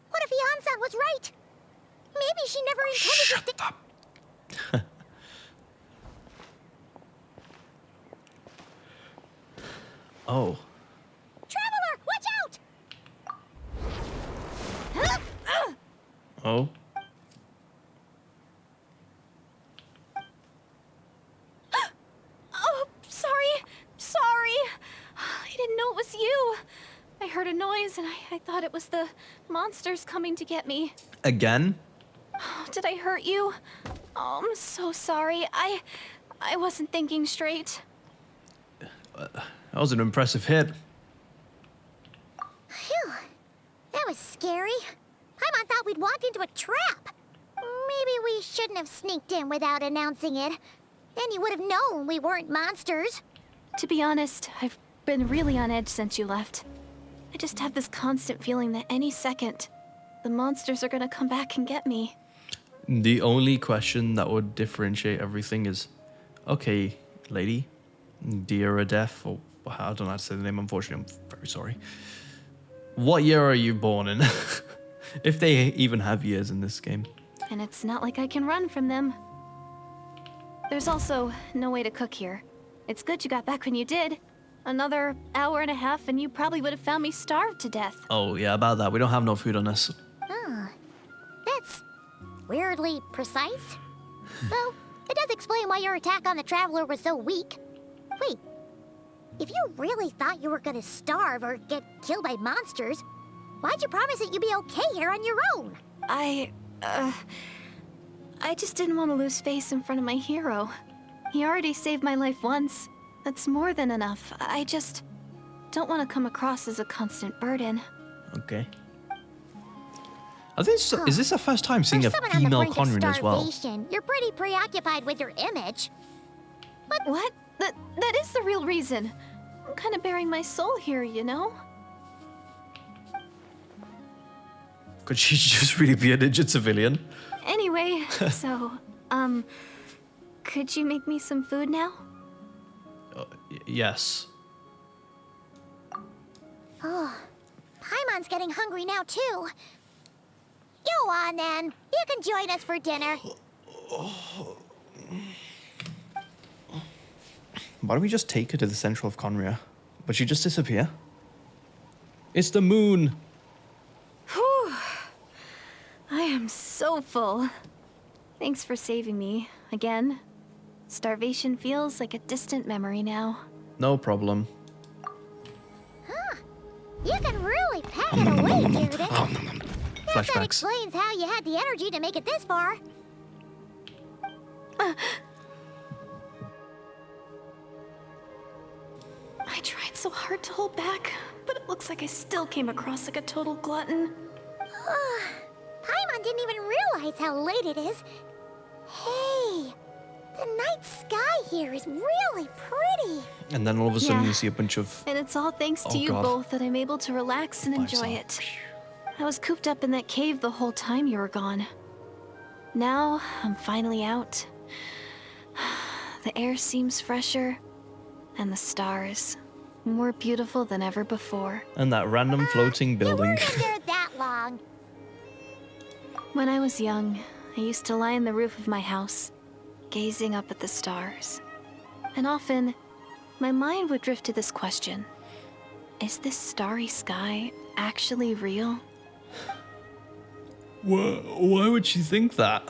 What if Yansan was right? Maybe she never intended to stick... Up. Oh. Traveler, watch out! Oh. Oh, sorry. I didn't know it was you. I heard a noise and I thought it was the monsters coming to get me. Again? Did I hurt you? Oh, I'm so sorry. I wasn't thinking straight. That was an impressive hit. Phew. That was scary. Paimon thought we'd walked into a trap. Maybe we shouldn't have sneaked in without announcing it. Then you would have known we weren't monsters. To be honest, I've been really on edge since you left. I just have this constant feeling that any second, the monsters are gonna come back and get me. The only question that would differentiate everything is, okay, lady, dear or deaf, or I don't know how to say the name, unfortunately, I'm very sorry. What year are you born in? If they even have years in this game. And it's not like I can run from them. There's also no way to cook here. It's good you got back when you did. Another hour and a half and you probably would have found me starved to death. Oh, yeah, about that. We don't have no food on us. Oh, that's weirdly precise. Though, it does explain why your attack on the Traveler was so weak. Wait, if you really thought you were gonna starve or get killed by monsters, why'd you promise that you'd be okay here on your own? I just didn't want to lose face in front of my hero. He already saved my life once. That's more than enough. I just don't want to come across as a constant burden. Okay. Is this the first time seeing a female Conrin as well? You're pretty preoccupied with your image. What? That is the real reason. I'm kind of bearing my soul here, you know? Could she just really be a ninja civilian? Anyway, so, could you make me some food now? Yes. Oh, Paimon's getting hungry now, too. Go on, then. You can join us for dinner. Why don't we just take her to the center of Conria? But she just disappear? It's the moon! Whew. I am so full. Thanks for saving me, again. Starvation feels like a distant memory now. No problem. Huh. You can really pack it away, Bearded. Guess that explains how you had the energy to make it this far. I tried so hard to hold back, but it looks like I still came across like a total glutton. Paimon didn't even realize how late it is. Hey, the night sky here is really pretty. And then all of a sudden you see a bunch of... And it's all thanks to you both that I'm able to relax and enjoy it. I was cooped up in that cave the whole time you were gone. Now, I'm finally out. The air seems fresher, and the stars more beautiful than ever before. And that random floating building. You weren't in there that long. When I was young, I used to lie on the roof of my house, gazing up at the stars. And often, my mind would drift to this question. Is this starry sky actually real? Why would she think that?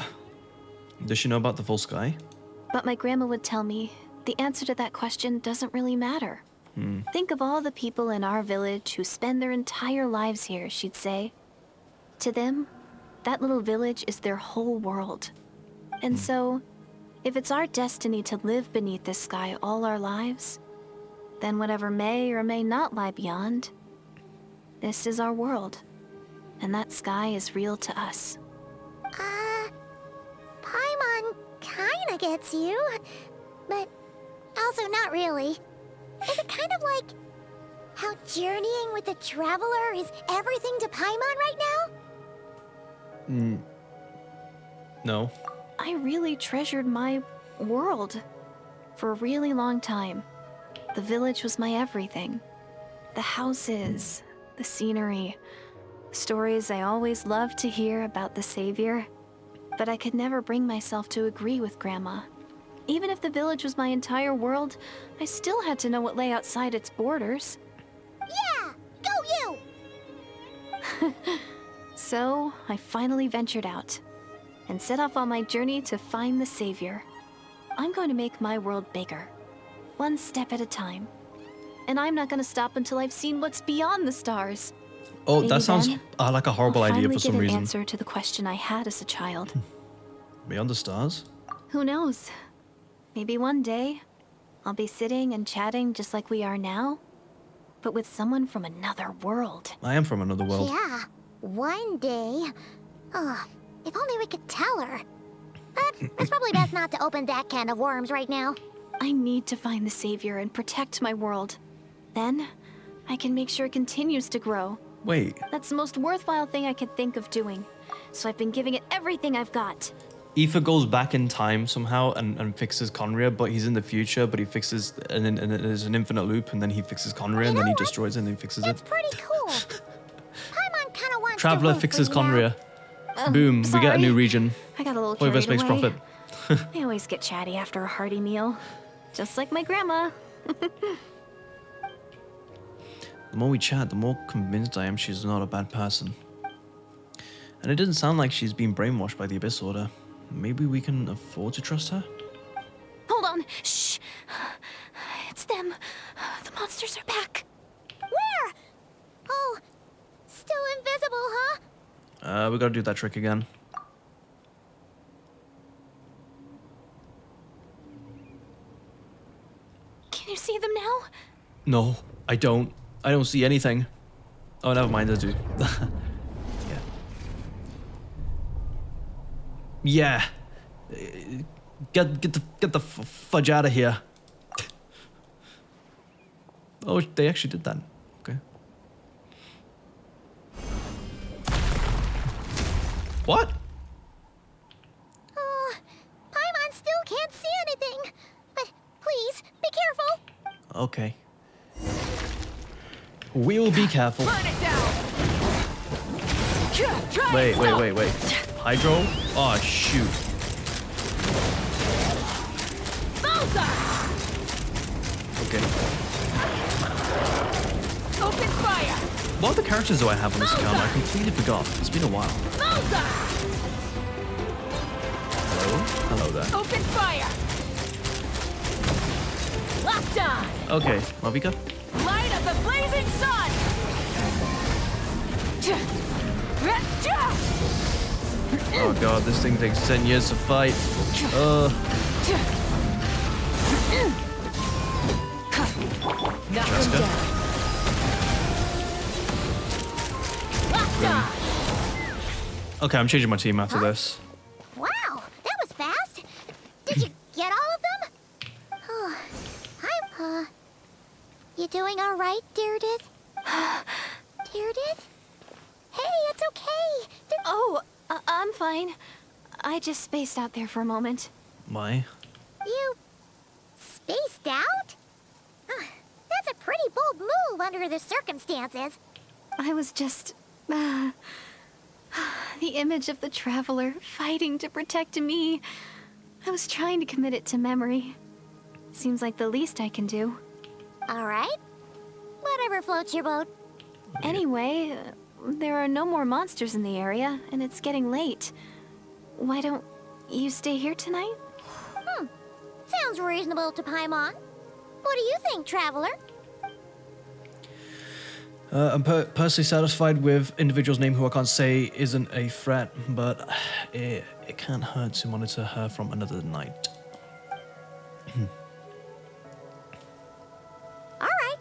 Does she know about the full sky? But my grandma would tell me the answer to that question doesn't really matter. Think of all the people in our village who spend their entire lives here, she'd say. To them, that little village is their whole world. And so, if it's our destiny to live beneath this sky all our lives, then whatever may or may not lie beyond, this is our world. And that sky is real to us. Paimon kinda gets you, but also not really. Is it kind of like how journeying with the Traveler is everything to Paimon right now? No. I really treasured my world for a really long time. The village was my everything. The houses, the scenery, stories I always loved to hear about the Savior. But I could never bring myself to agree with Grandma. Even if the village was my entire world, I still had to know what lay outside its borders. Yeah! Go you! So, I finally ventured out and set off on my journey to find the Savior. I'm going to make my world bigger, one step at a time. And I'm not going to stop until I've seen what's beyond the stars. Oh, Maybe that sounds then, like a horrible I'll idea for some finally get reason. an answer to the question I had as a child. Beyond the stars? Who knows? Maybe one day, I'll be sitting and chatting just like we are now, but with someone from another world. I am from another world. Yeah, one day. Oh, if only we could tell her. But it's probably best not to open that can of worms right now. I need to find the savior and protect my world. Then, I can make sure it continues to grow. Wait. That's the most worthwhile thing I could think of doing. So I've been giving it everything I've got. Aether goes back in time somehow and fixes Conria, but he's in the future, but he fixes, and then there's an infinite loop, and then he fixes Conria, and then he destroys it, and then he fixes That's it. pretty cool. Paimon kind of wants Traveler to root fixes for you now. Conria. Boom, we get a new region. I got a little Poivus carried makes away. profit. I always get chatty after a hearty meal. Just like my grandma. The more we chat, the more convinced I am she's not a bad person. And it doesn't sound like she's been brainwashed by the Abyss Order. Maybe we can afford to trust her? Hold on. Shh. It's them. The monsters are back. Where? Oh, still invisible, huh? We gotta do that trick again. Can you see them now? No, I don't. I don't see anything. Oh, never mind, I do. Yeah. Get the fudge out of here. Oh, they actually did that. Okay. What? Oh, Paimon still can't see anything. But please, be careful. Okay. We will be careful. Burn it down. Wait. Hydro? Oh, shoot. Okay. Open fire. What other characters do I have on this account? I completely forgot. It's been a while. Hello? Hello there. Open fire. Locked on. Okay, Malvika. Light of the blazing sun. Oh god, this thing takes 10 years to fight. Jessica. Okay, I'm changing my team after this. Wow, that was fast. Did you get all of them? Oh, you doing all right, Deirdith? Deirdith? Hey, it's okay. Oh, I'm fine. I just spaced out there for a moment. Why? You spaced out? That's a pretty bold move under the circumstances. I was just... the image of the traveler fighting to protect me. I was trying to commit it to memory. Seems like the least I can do. All right. Whatever floats your boat. Anyway, there are no more monsters in the area, and it's getting late. Why don't you stay here tonight? Sounds reasonable to Paimon. What do you think, Traveler? I'm personally satisfied with individual's name who I can't say isn't a threat, but it can't hurt to monitor her from another night. All right.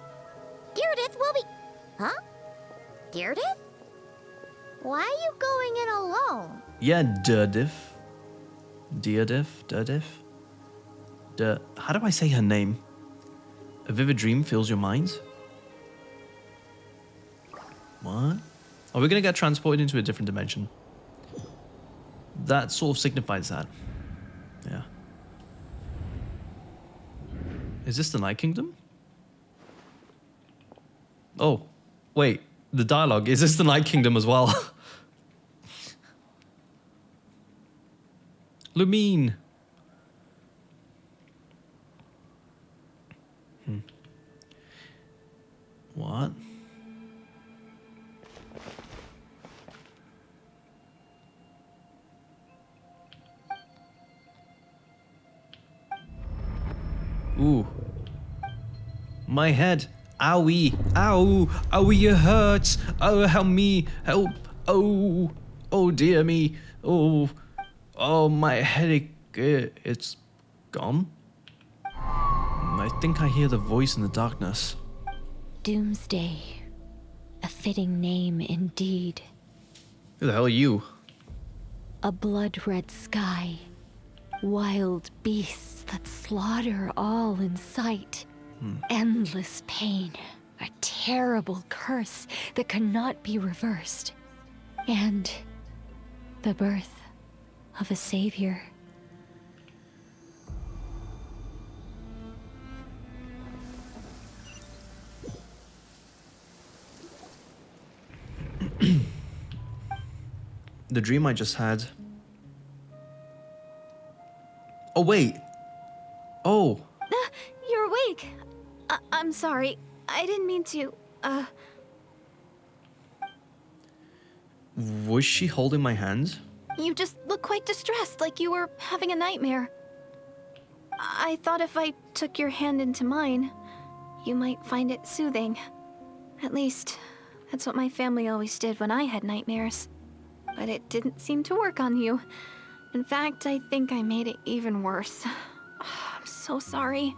Deirdith will be... Huh? Deirdith? Why are you going in alone? Yeah, Deirdith. How do I say her name? A vivid dream fills your mind? What? Are we gonna get transported into a different dimension? That sort of signifies that. Yeah. Is this the Night Kingdom? Oh, wait. The dialogue. Is this the Night Kingdom as well? Lumine. What? Ooh. My head. Owie. Ow. Owie, it hurts. Oh, help me. Help. Oh. Oh, dear me. Oh. Oh, my headache. It's gone. I think I hear the voice in the darkness. Doomsday. A fitting name indeed. Who the hell are you? A blood-red sky. Wild beasts that slaughter all in sight. Endless pain. A terrible curse that cannot be reversed. And the birth of a savior. The dream I just had. Oh, wait. Oh. You're awake. I'm sorry. I didn't mean to, Was she holding my hand? You just look quite distressed, like you were having a nightmare. I thought if I took your hand into mine, you might find it soothing. At least, that's what my family always did when I had nightmares. But it didn't seem to work on you. In fact, I think I made it even worse. I'm so sorry.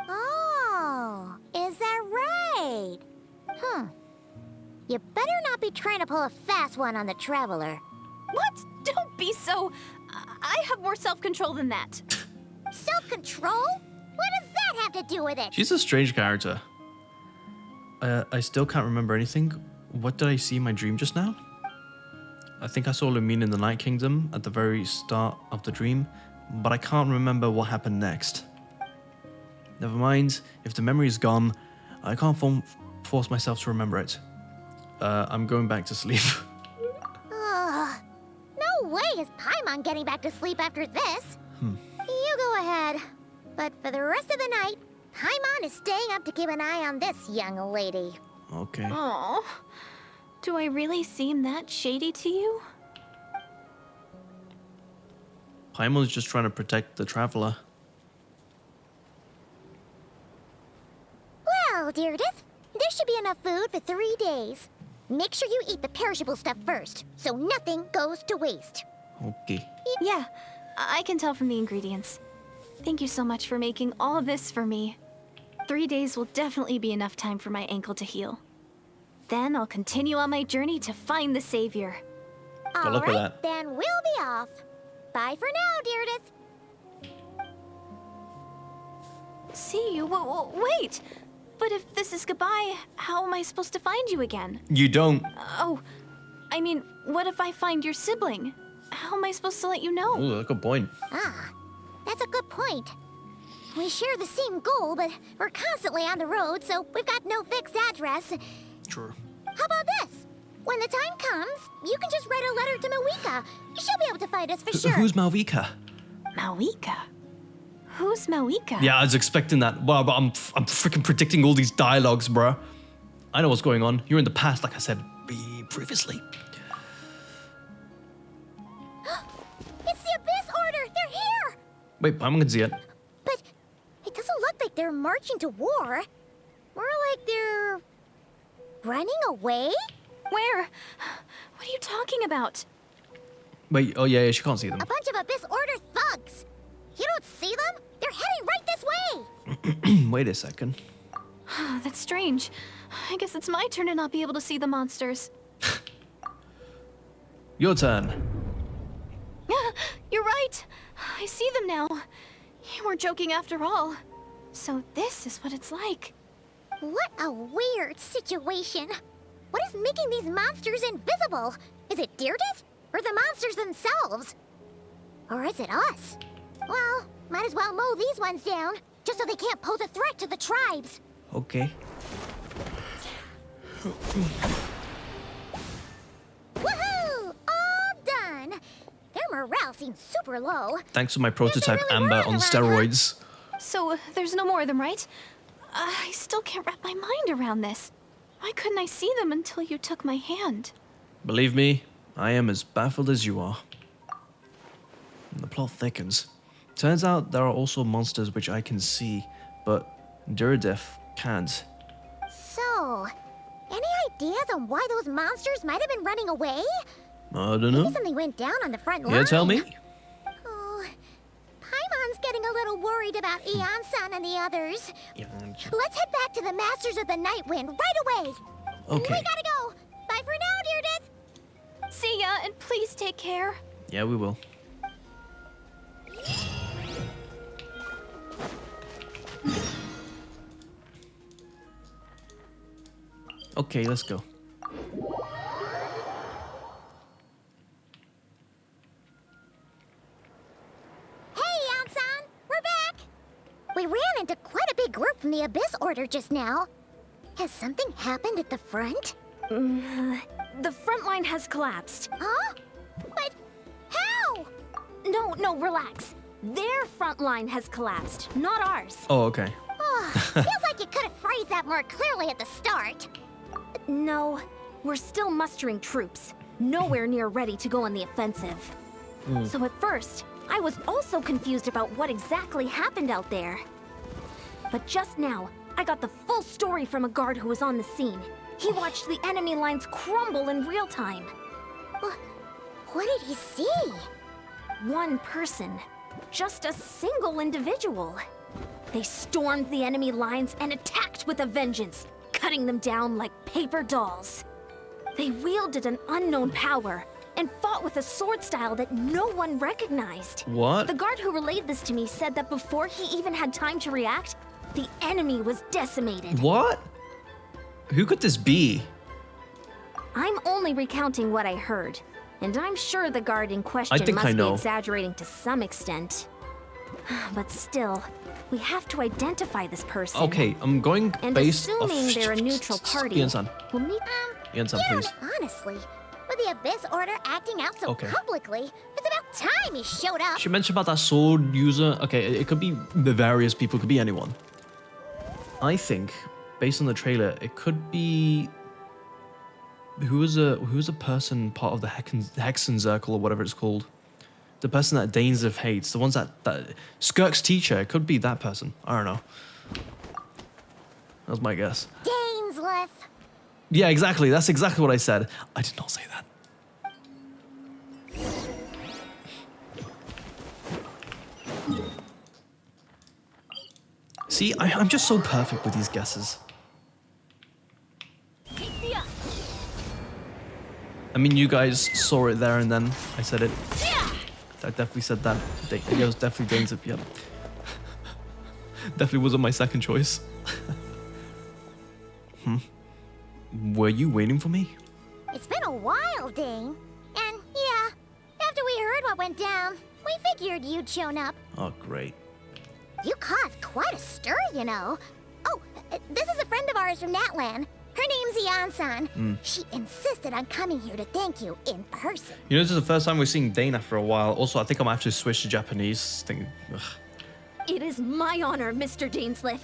Oh, is that right? You better not be trying to pull a fast one on the Traveler. What? Don't be so... I have more self-control than that. Self-control? What does that have to do with it? She's a strange character. I still can't remember anything. What did I see in my dream just now? I think I saw Lumine in the Night Kingdom at the very start of the dream, but I can't remember what happened next. Never mind, if the memory is gone, I can't force myself to remember it. I'm going back to sleep. No way is Paimon getting back to sleep after this. You go ahead. But for the rest of the night, Paimon is staying up to keep an eye on this young lady. Okay. Oh, do I really seem that shady to you? Paimon's just trying to protect the Traveler. Well, Deirdith, there should be enough food for 3 days. Make sure you eat the perishable stuff first, so nothing goes to waste. Okay. Yeah, I can tell from the ingredients. Thank you so much for making all this for me. 3 days will definitely be enough time for my ankle to heal. Then I'll continue on my journey to find the savior. Good luck with that. Then we'll be off. Bye for now, Deirdith. See you? Wait! But if this is goodbye, how am I supposed to find you again? You don't. Oh, I mean, what if I find your sibling? How am I supposed to let you know? Ooh, that's a good point. That's a good point. We share the same goal, but we're constantly on the road, so we've got no fixed address. True. How about this? When the time comes, you can just write a letter to Mawika. She'll be able to find us for sure. Who's Malvika? Mawika? Who's Mawika? Yeah, I was expecting that. Wow, but I'm freaking predicting all these dialogues, bruh. I know what's going on. You're in the past, like I said previously. It's the Abyss Order! They're here! Wait, Paimon can see it. But it doesn't look like they're marching to war. More like they're... running away? Where? What are you talking about? Wait, oh yeah, she can't see them. A bunch of Abyss Order thugs. You don't see them? They're heading right this way! Wait a second. That's strange. I guess it's my turn to not be able to see the monsters. Your turn. You're right. I see them now. You weren't joking after all. So this is what it's like. What a weird situation. What is making these monsters invisible? Is it Deirdith? Or the monsters themselves? Or is it us? Well, might as well mow these ones down, just so they can't pose a threat to the tribes. Okay. Woohoo! All done! Their morale seems super low. Thanks to my prototype really Amber worrying on about steroids. So there's no more of them, right? I still can't wrap my mind around this. Why couldn't I see them until you took my hand? Believe me, I am as baffled as you are. And the plot thickens. Turns out there are also monsters which I can see, but Deirdith can't. So, any ideas on why those monsters might have been running away? I don't know. Maybe something went down on the front line. Yeah, tell me. Oh, Paimon's getting a little worried about Eon-san and the others. Yeah. Let's head back to the Masters of the Night Wind right away. Okay. We gotta go. Bye for now, Deirdith. See ya, and please take care. Yeah, we will. Okay, let's go. Hey, Yansan! We're back! We ran into quite a big group from the Abyss Order just now. Has something happened at the front? The front line has collapsed. Huh? But how? No, relax. Their front line has collapsed, not ours. Oh, okay. Feels like you could have phrased that more clearly at the start. No, we're still mustering troops. Nowhere near ready to go on the offensive. So at first, I was also confused about what exactly happened out there. But just now, I got the full story from a guard who was on the scene. He watched the enemy lines crumble in real time. What did he see? One person. Just a single individual. They stormed the enemy lines and attacked with a vengeance, cutting them down like paper dolls. They wielded an unknown power and fought with a sword style that no one recognized. What? The guard who relayed this to me said that before he even had time to react, the enemy was decimated. What? Who could this be? I'm only recounting what I heard, and I'm sure the guard in question I must know. be exaggerating to some extent. But still, we have to identify this person. Okay, I'm going And based off... assuming they're a neutral party, Ian-san. we'll need... Ian-san, please. Honestly, with the Abyss Order acting out so Okay. publicly, it's about time he showed up. She mentioned about that sword user. Okay, it could be the various people, it could be anyone. I think, based on the trailer, it could be... Who was a person part of the Hexen Circle or whatever it's called? The person that Dainsleif hates. The ones that Skirk's teacher. It could be that person. I don't know. That was my guess. Dainsleif. Yeah, exactly. That's exactly what I said. I did not say that. See, I'm just so perfect with these guesses. I mean, you guys saw it there and then. I said it. I definitely said that. It was definitely Dainsleif, yep. Definitely wasn't my second choice. Were you waiting for me? It's been a while, Dane. And yeah, after we heard what went down, we figured you'd shown up. Oh, great. You caused quite a stir, you know. Oh, this is a friend of ours from Natlan. Her name's Ian-san. She insisted on coming here to thank you in person. You know, this is the first time we're seeing Dane after a while. Also, I think I might have to switch to Japanese. Ugh. It is my honor, Mr. Dainsleif.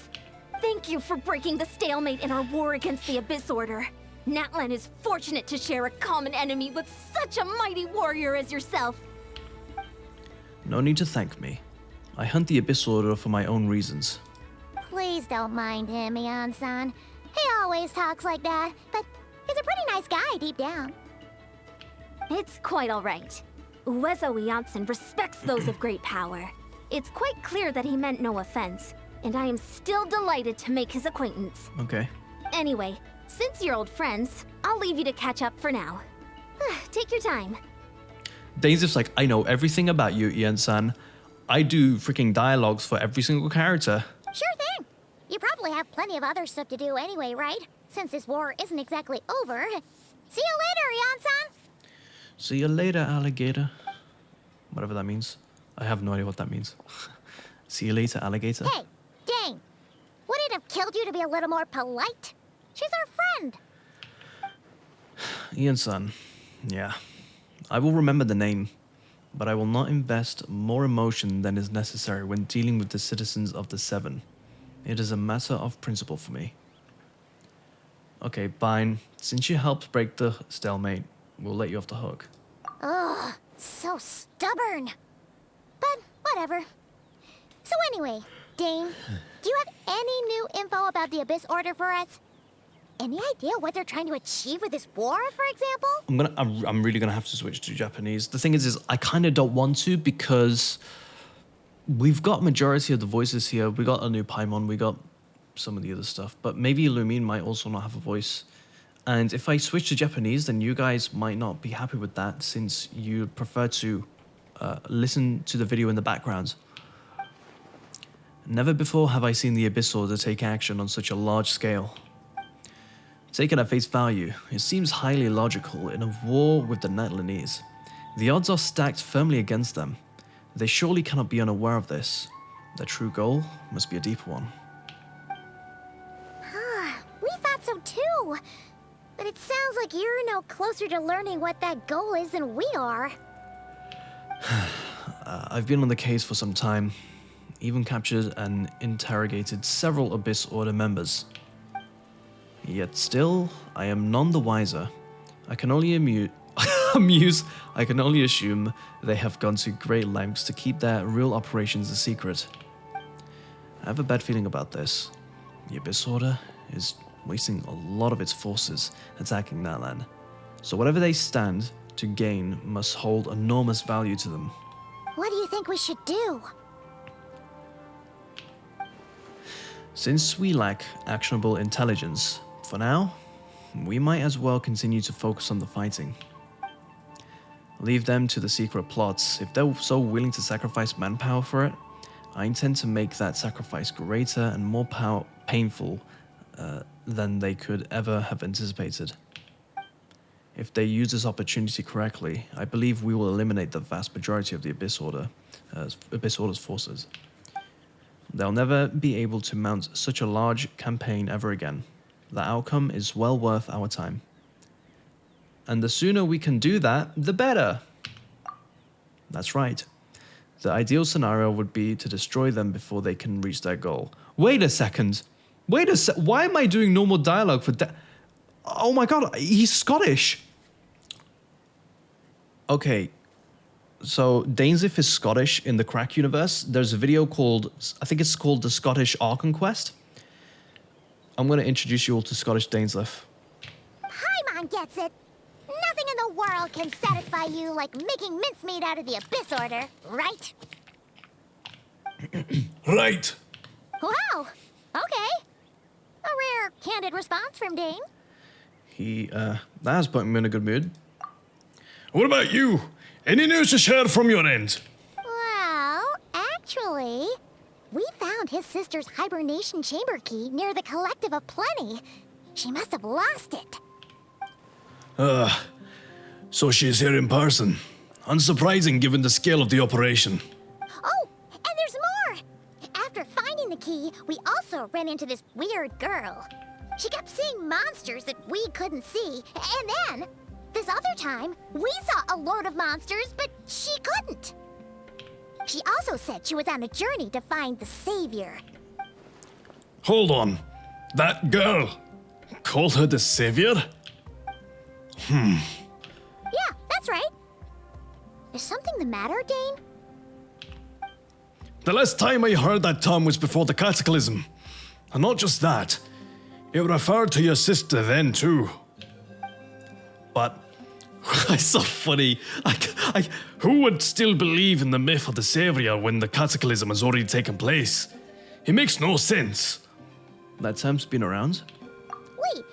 Thank you for breaking the stalemate in our war against the Abyss Order. Natlan is fortunate to share a common enemy with such a mighty warrior as yourself. No need to thank me. I hunt the Abyss Order for my own reasons. Please don't mind him, Ian-san. He always talks like that, but he's a pretty nice guy deep down. It's quite all right. Uezo Janssen respects those of great power. It's quite clear that he meant no offense, and I am still delighted to make his acquaintance. Okay. Anyway, since you're old friends, I'll leave you to catch up for now. Take your time. Dainsleif's like, I know everything about you, Ian-san. I do freaking dialogues for every single character. Sure thing. You probably have plenty of other stuff to do anyway, right? Since this war isn't exactly over. See you later, Ian-san. See you later, alligator. Whatever that means. I have no idea what that means. See you later, alligator. Hey, Dane. Would it have killed you to be a little more polite? She's our friend. Ian-san. Yeah. I will remember the name, but I will not invest more emotion than is necessary when dealing with the citizens of the Seven. It is a matter of principle for me. Okay, fine. Since you helped break the stalemate, we'll let you off the hook. Ugh, so stubborn. But whatever. So anyway, Dane, do you have any new info about the Abyss Order for us? Any idea what they're trying to achieve with this war, for example? I'm really gonna have to switch to Japanese. The thing is I kind of don't want to because we've got majority of the voices here. We got a new Paimon, we got some of the other stuff, but maybe Illumine might also not have a voice. And if I switch to Japanese, then you guys might not be happy with that since you prefer to listen to the video in the background. Never before have I seen the Abyss Order take action on such a large scale. Taken at face value, it seems highly logical in a war with the Netherlands. The odds are stacked firmly against them. They surely cannot be unaware of this. Their true goal must be a deeper one. We thought so too. But it sounds like you're no closer to learning what that goal is than we are. I've been on the case for some time. Even captured and interrogated several Abyss Order members. Yet still, I am none the wiser. I can only I can only assume they have gone to great lengths to keep their real operations a secret. I have a bad feeling about this. The Abyss Order is wasting a lot of its forces attacking that land. So whatever they stand to gain must hold enormous value to them. What do you think we should do? Since we lack actionable intelligence, for now, we might as well continue to focus on the fighting. Leave them to the secret plots. If they're so willing to sacrifice manpower for it, I intend to make that sacrifice greater and more painful than they could ever have anticipated. If they use this opportunity correctly, I believe we will eliminate the vast majority of the Abyss Order's forces. They'll never be able to mount such a large campaign ever again. The outcome is well worth our time. And the sooner we can do that, the better. That's right. The ideal scenario would be to destroy them before they can reach their goal. Wait a second. Why am I doing normal dialogue for that? Oh my god, he's Scottish. Okay. So, Dainsleif is Scottish in the Krac universe. There's a video called, I think it's called the Scottish Archon Quest. I'm going to introduce you all to Scottish Dainsleif. Paimon gets it. Nothing in the world can satisfy you like making mincemeat out of the Abyss Order, right? Right. Wow. Okay. A rare, candid response from Dane. That has put him in a good mood. What about you? Any news to share from your end? Well, actually, we found his sister's hibernation chamber key near the Collective of Plenty. She must have lost it. So she's here in person. Unsurprising given the scale of the operation. Oh, and there's more! After finding the key, we also ran into this weird girl. She kept seeing monsters that we couldn't see, and then, this other time, we saw a load of monsters, but she couldn't. She also said she was on a journey to find the Savior. Hold on. That girl. Called her the Savior? Yeah, that's right. Is something the matter, Dane? The last time I heard that term was before the Cataclysm. And not just that. It referred to your sister then, too. But it's so funny. Who would still believe in the myth of the Savior when the Cataclysm has already taken place? It makes no sense. That term's been around. Wait,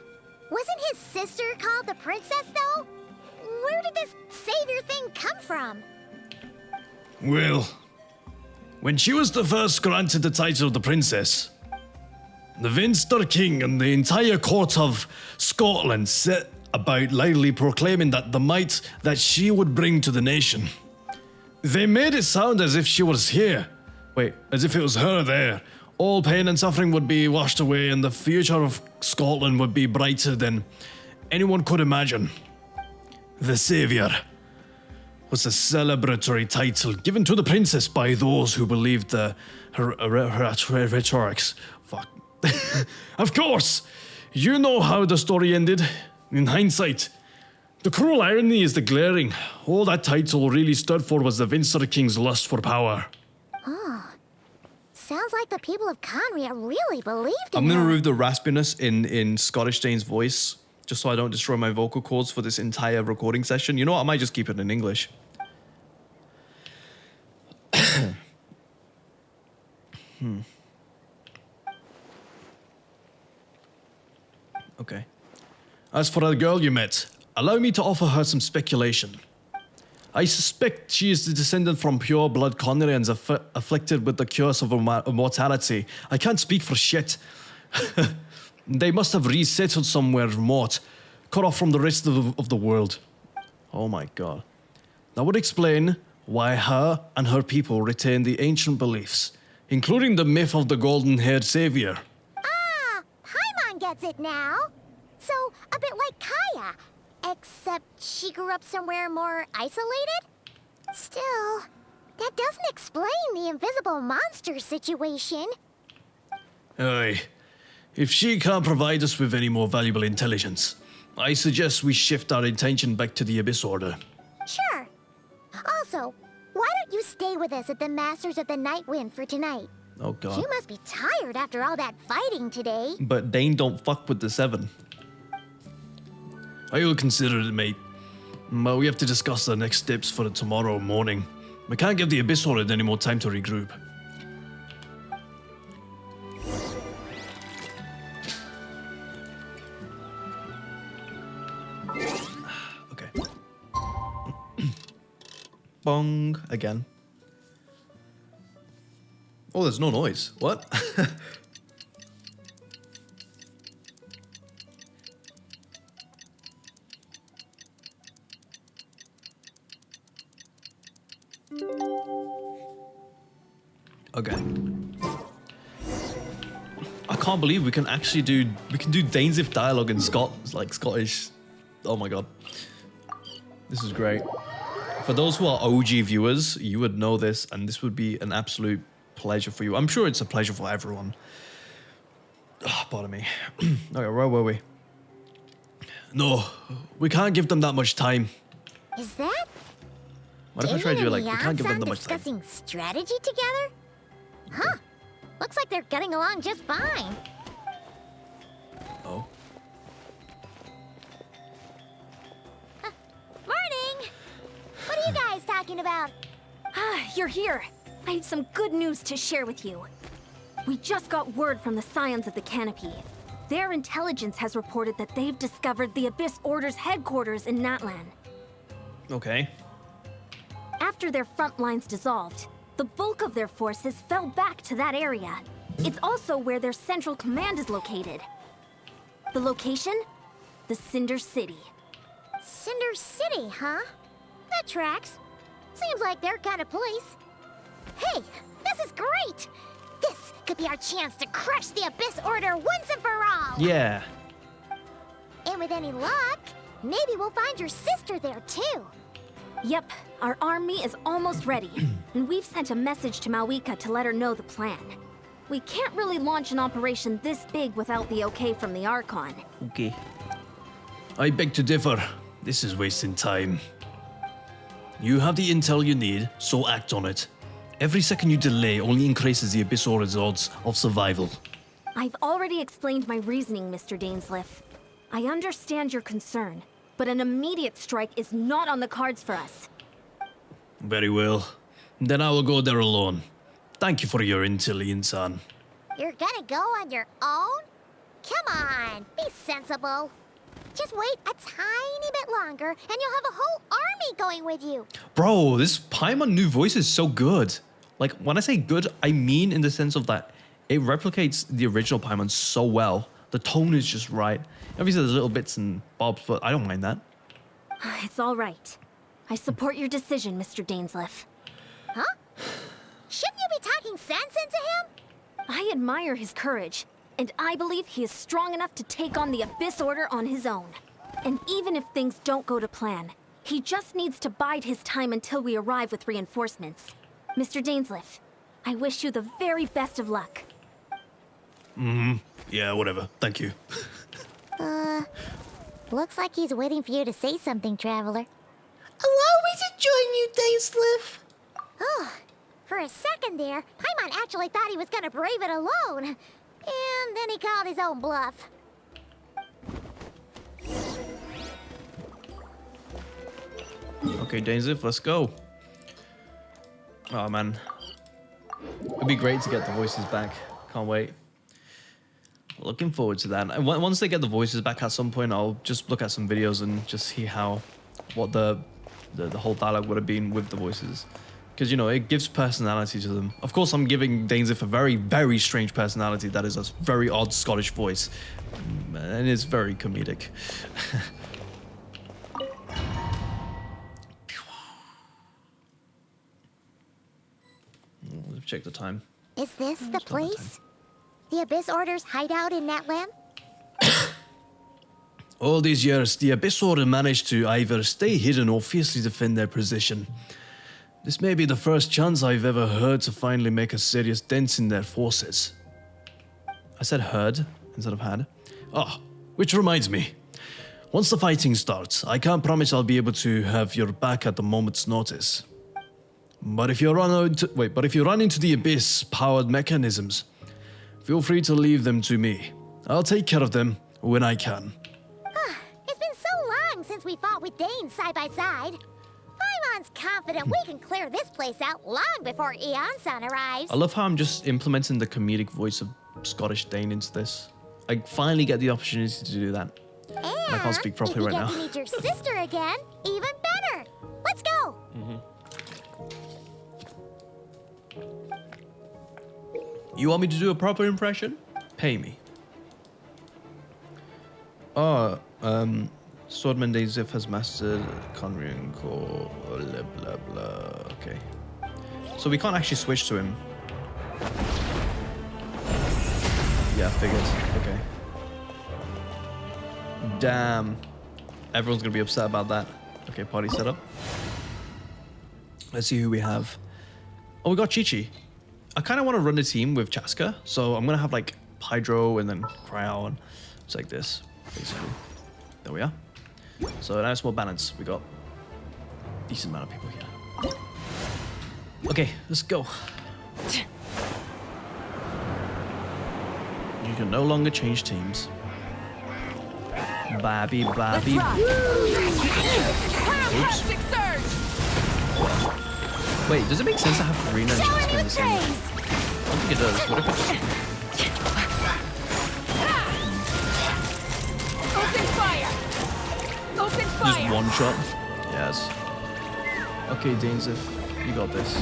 wasn't his sister called the Princess, though? Where did this Savior thing come from? Well, when she was the first granted the title of the Princess, the Venstre King and the entire court of Scotland set about loudly proclaiming that the might that she would bring to the nation. They made it sound as if she was here. Wait, as if it was her there. All pain and suffering would be washed away and the future of Scotland would be brighter than anyone could imagine. The Savior was a celebratory title given to the princess by those who believed her rhetorics. Fuck. Of course, you know how the story ended. In hindsight, the cruel irony is the glaring. All that title really stood for was the Venstre King's lust for power. Oh, sounds like the people of Conria really believed in I'm gonna her. remove the raspiness in Scottish Dane's voice, just so I don't destroy my vocal cords for this entire recording session. You know what? I might just keep it in English. Okay. As for the girl you met, allow me to offer her some speculation. I suspect she is the descendant from pure-blood Conrians afflicted with the curse of immortality. I can't speak for shit. They must have resettled somewhere remote, cut off from the rest of the world. Oh my god. That would explain why her and her people retain the ancient beliefs, including the myth of the golden-haired savior. Ah, Paimon gets it now. So, a bit like Kaya, except she grew up somewhere more isolated? Still, that doesn't explain the invisible monster situation. Aye. If she can't provide us with any more valuable intelligence, I suggest we shift our attention back to the Abyss Order. Sure. Also, why don't you stay with us at the Masters of the Night Wind for tonight? Oh god. You must be tired after all that fighting today. But Dane don't fuck with the 7. I will consider it, mate. But we have to discuss the next steps for tomorrow morning. We can't give the Abyss Order any more time to regroup. Okay. Bong again. Oh, there's no noise. What? Okay. I can't believe we can actually do Dainsif dialogue in Scottish. Oh my god. This is great. For those who are OG viewers, you would know this, and this would be an absolute pleasure for you. I'm sure it's a pleasure for everyone. Oh, pardon me. Okay, where were we? No, we can't give them that much time. Is that? What if I tried to do like, we can't give them that much time? Discussing strategy together? Huh. Looks like they're getting along just fine. Oh. Morning! What are you guys talking about? Ah, you're here. I have some good news to share with you. We just got word from the Scions of the Canopy. Their intelligence has reported that they've discovered the Abyss Order's headquarters in Natlan. Okay. After their front lines dissolved, the bulk of their forces fell back to that area. It's also where their central command is located. The location? The Cinder City. Cinder City, huh? That tracks. Seems like their kind of place. Hey, this is great! This could be our chance to crush the Abyss Order once and for all! Yeah. And with any luck, maybe we'll find your sister there too. Yep, our army is almost ready, and we've sent a message to Mawika to let her know the plan. We can't really launch an operation this big without the okay from the Archon. Okay. I beg to differ. This is wasting time. You have the intel you need, so act on it. Every second you delay only increases the Abyss Order's odds of survival. I've already explained my reasoning, Mr. Dainsliff. I understand your concern, but an immediate strike is not on the cards for us. Very well. Then I will go there alone. Thank you for your intel, Insan. You're gonna go on your own? Come on, be sensible. Just wait a tiny bit longer, and you'll have a whole army going with you. Bro, this Paimon new voice is so good. Like, when I say good, I mean in the sense of that it replicates the original Paimon so well. The tone is just right. Obviously, there's little bits and bobs, but I don't mind that. It's all right. I support your decision, Mr. Dainsliff. Huh? Shouldn't you be talking sense into him? I admire his courage, and I believe he is strong enough to take on the Abyss Order on his own. And even if things don't go to plan, he just needs to bide his time until we arrive with reinforcements. Mr. Dainsliff, I wish you the very best of luck. Yeah, whatever. Thank you. Looks like he's waiting for you to say something, Traveler. Allow me to join you, Dainsliff. Oh, for a second there, Paimon actually thought he was gonna brave it alone. And then he called his own bluff. Okay, Dainsliff, let's go. Oh, man. It'd be great to get the voices back. Can't wait. Looking forward to that. And once they get the voices back at some point, I'll just look at some videos and just see what the whole dialogue would have been with the voices. Because, you know, it gives personality to them. Of course, I'm giving Dainsif a very, very strange personality that is a very odd Scottish voice. And it's very comedic. Let's check the time. Is this the place? The Abyss Order's hideout in Natlam? All these years, the Abyss Order managed to either stay hidden or fiercely defend their position. This may be the first chance I've ever heard to finally make a serious dent in their forces. I said heard instead of had. Ah, which reminds me. Once the fighting starts, I can't promise I'll be able to have your back at the moment's notice. But if you run into the Abyss-powered mechanisms, feel free to leave them to me. I'll take care of them when I can. It's been so long since we fought with Dane side by side. Paimon's confident we can clear this place out long before Eon-san arrives. I love how I'm just implementing the comedic voice of Scottish Dane into this. I finally get the opportunity to do that. And I can't speak properly right now. if you get to meet your sister again, even better. Let's go. You want me to do a proper impression? Pay me. Oh, Swordman Dainsif has mastered Conrian Core, blah blah blah. Okay. So we can't actually switch to him. Yeah, figured. Okay. Damn. Everyone's gonna be upset about that. Okay, party setup. Let's see who we have. Oh, we got Chi-Chi. I kind of want to run the team with Chaska, so I'm going to have like Hydro and then Cryo and it's like this, basically. There we are. So now it's more balanced. We got a decent amount of people here. Okay, let's go. You can no longer change teams. Babby, babby. Oops. Wait, does it make sense to have Karina and Chaska in the same? I don't think it does. What if it's Open fire! Open fire! just one shot? Yes. Okay, Dainsif, you got this.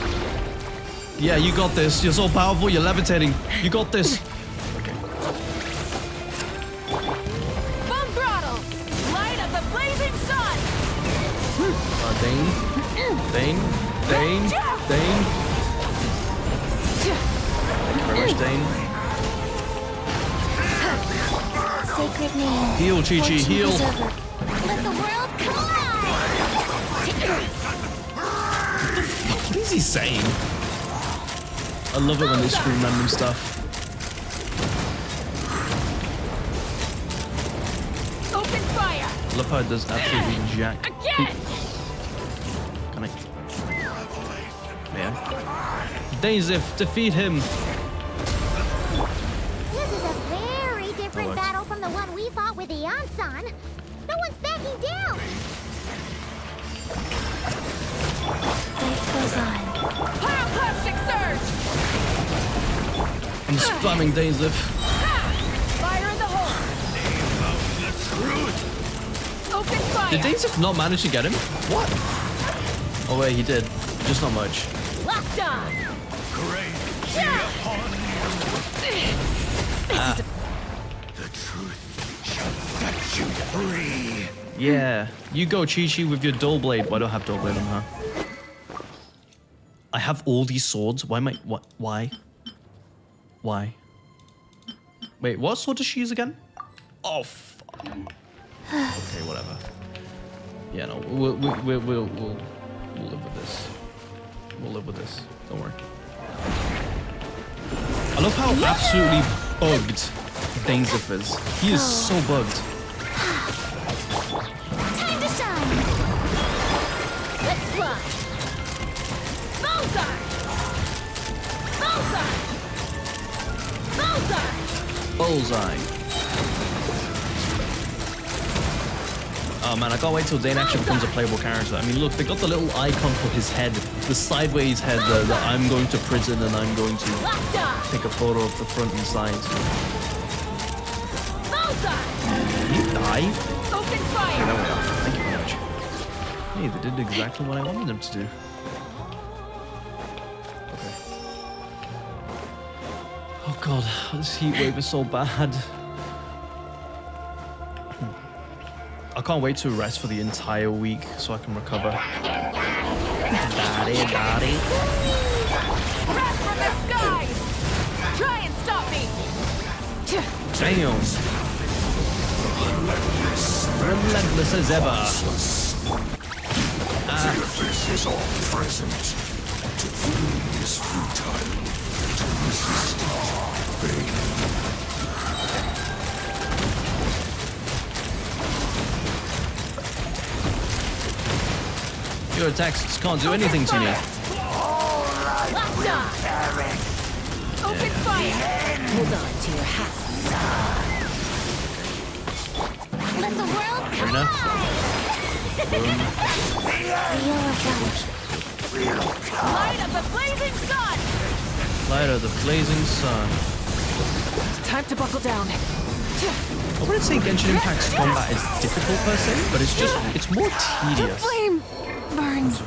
Yeah, you got this. You're so powerful. You're levitating. You got this. Okay. Bomb throttle! Light of the blazing sun! Dane. Thank you very much, Dane. Sacred name. Heal, Chi-Chi, heal. Let the world collide. What is he saying? I love it when they scream random stuff. Open fire! I love how it does absolutely jack. Again! Connect. Yeah. Dainsif, defeat him. This is a very different battle from the one we fought with Eon-san. No one's backing down. Life goes on. Pyroclastic surge! I'm spamming Dainsif. Fire in the hole! Open fire! Did Dainsif not manage to get him? What? Oh wait, he did. Just not much. Locked on! The truth shall set you free. Yeah. You go, Chi-Chi, with your dull blade. Well, I don't have dull blade on her. I have all these swords. Why am I... What? Why? Why? Wait, what sword does she use again? Oh, fuck. Okay, whatever. Yeah, no, we'll live with this. We'll live with this. Don't worry. I love how absolutely bugged Dainsif is. He is so bugged. Time to shine. Let's fly! Bullseye! Bullseye! Bullseye! Bullseye. Oh man, I can't wait till Dane actually becomes a playable character. I mean, look, they got the little icon for his head, the sideways head that I'm going to prison and I'm going to take a photo of the front and side. Did he die? Open Okay, fire! there we are. Thank you very much. Hey, they did exactly what I wanted them to do. God, this heat wave is so bad. I can't wait to rest for the entire week so I can recover. Daddy. Wrath from the skies! Try and stop me! Damn. Relentless as ever. The abyss is all present. To flee is futile. To resist is vain. Your attacks can't do anything to me. Open fire! Hold on to your hats. Let the world Fair enough. Light of the blazing sun! Light of the blazing sun. Time to buckle down. I wouldn't say Genshin Impact's combat is difficult per se, but it's more The tedious. flame burns.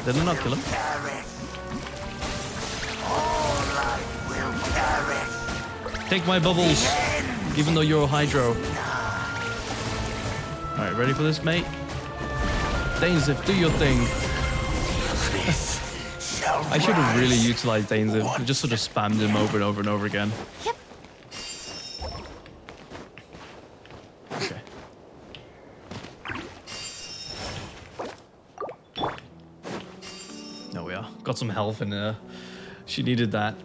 Did I not kill him? Take my bubbles, even though you're a Hydro. Alright, ready for this, mate? Dainzif, do your thing. I should have really utilized Dainzif. I just sort of spammed him over and over and over again. Yep. Okay. There we are. Got some health in there. She needed that.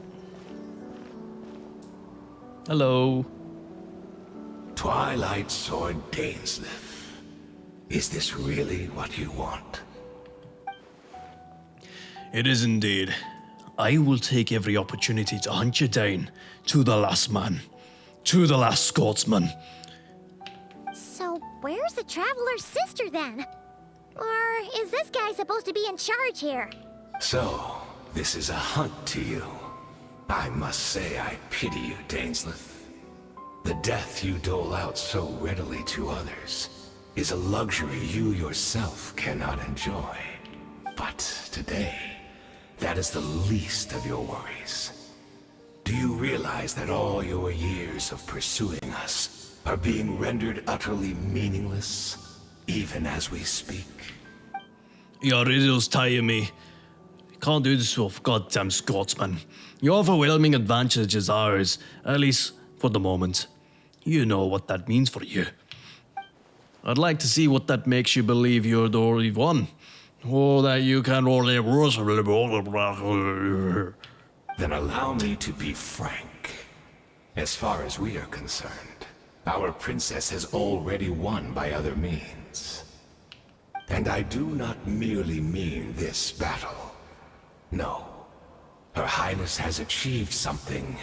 Hello. Twilight Sword Dainzif. Is this really what you want? It is indeed. I will take every opportunity to hunt you down to the last man, to the last Scotsman. So, where's the Traveler's sister then? Or is this guy supposed to be in charge here? So, this is a hunt to you. I must say I pity you, Dainzif. The death you dole out so readily to others is a luxury you yourself cannot enjoy. But today, that is the least of your worries. Do you realize that all your years of pursuing us are being rendered utterly meaningless, even as we speak? Your riddles tire me. You can't do this with goddamn Scotsman. Your overwhelming advantage is ours, at least for the moment. You know what that means for you. I'd like to see what that makes you believe you're the only one. Or that you can only... Then allow me to be frank. As far as we are concerned, our princess has already won by other means. And I do not merely mean this battle. No. Her Highness has achieved something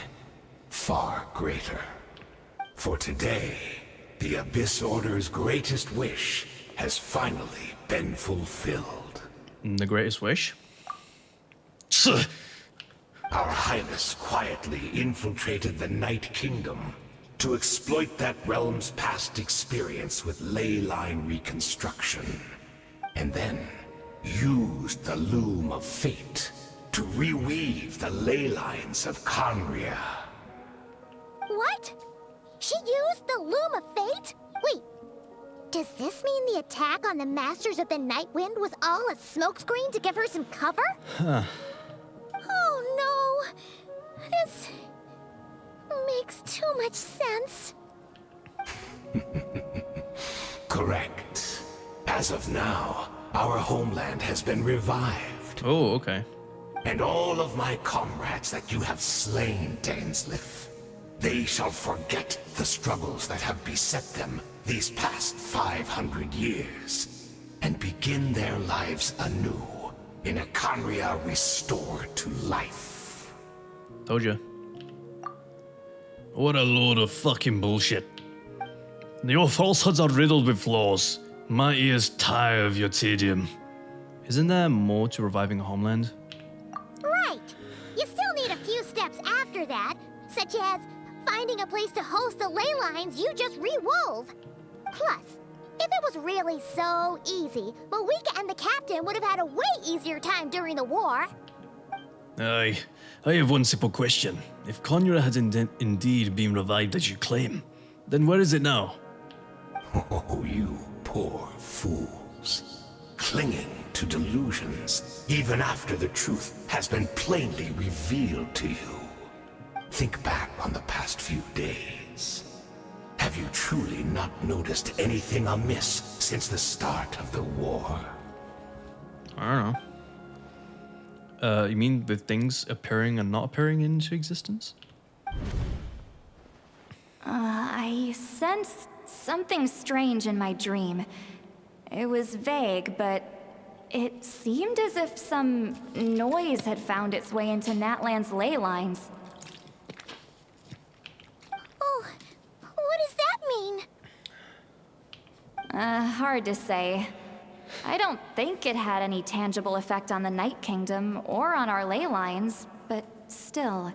far greater. For today, the Abyss Order's greatest wish has finally been fulfilled. The greatest wish? Our Highness quietly infiltrated the Night Kingdom to exploit that realm's past experience with ley line reconstruction, and then used the Loom of Fate to reweave the ley lines of Khaenri'ah. What? She used the Loom of Fate? Wait, does this mean the attack on the Masters of the Night Wind was all a smokescreen to give her some cover? Huh. Oh no! This makes too much sense. Correct. As of now, our homeland has been revived. Oh, okay. And all of my comrades that you have slain, Dainzif, they shall forget the struggles that have beset them these past 500 years, and begin their lives anew in a Khaenri'ah restored to life. Told you. What a load of fucking bullshit. Your falsehoods are riddled with flaws. My ears tire of your tedium. Isn't there more to reviving a homeland? Right. You still need a few steps after that, such as finding a place to host the ley lines you just re-wove. Plus, if if it was really so easy, Moika and the captain would have had a way easier time during the war. Aye. I have one simple question. If Conura has indeed been revived as you claim, then where is it now? Oh, you poor fools. Clinging to delusions, even after the truth has been plainly revealed to you. Think back on the past few days. Have you truly not noticed anything amiss since the start of the war? I don't know. You mean with things appearing and not appearing into existence? I sensed something strange in my dream. It was vague, but it seemed as if some noise had found its way into Natlan's ley lines. Oh, what does that mean? Hard to say. I don't think it had any tangible effect on the Night Kingdom or on our ley lines, but still.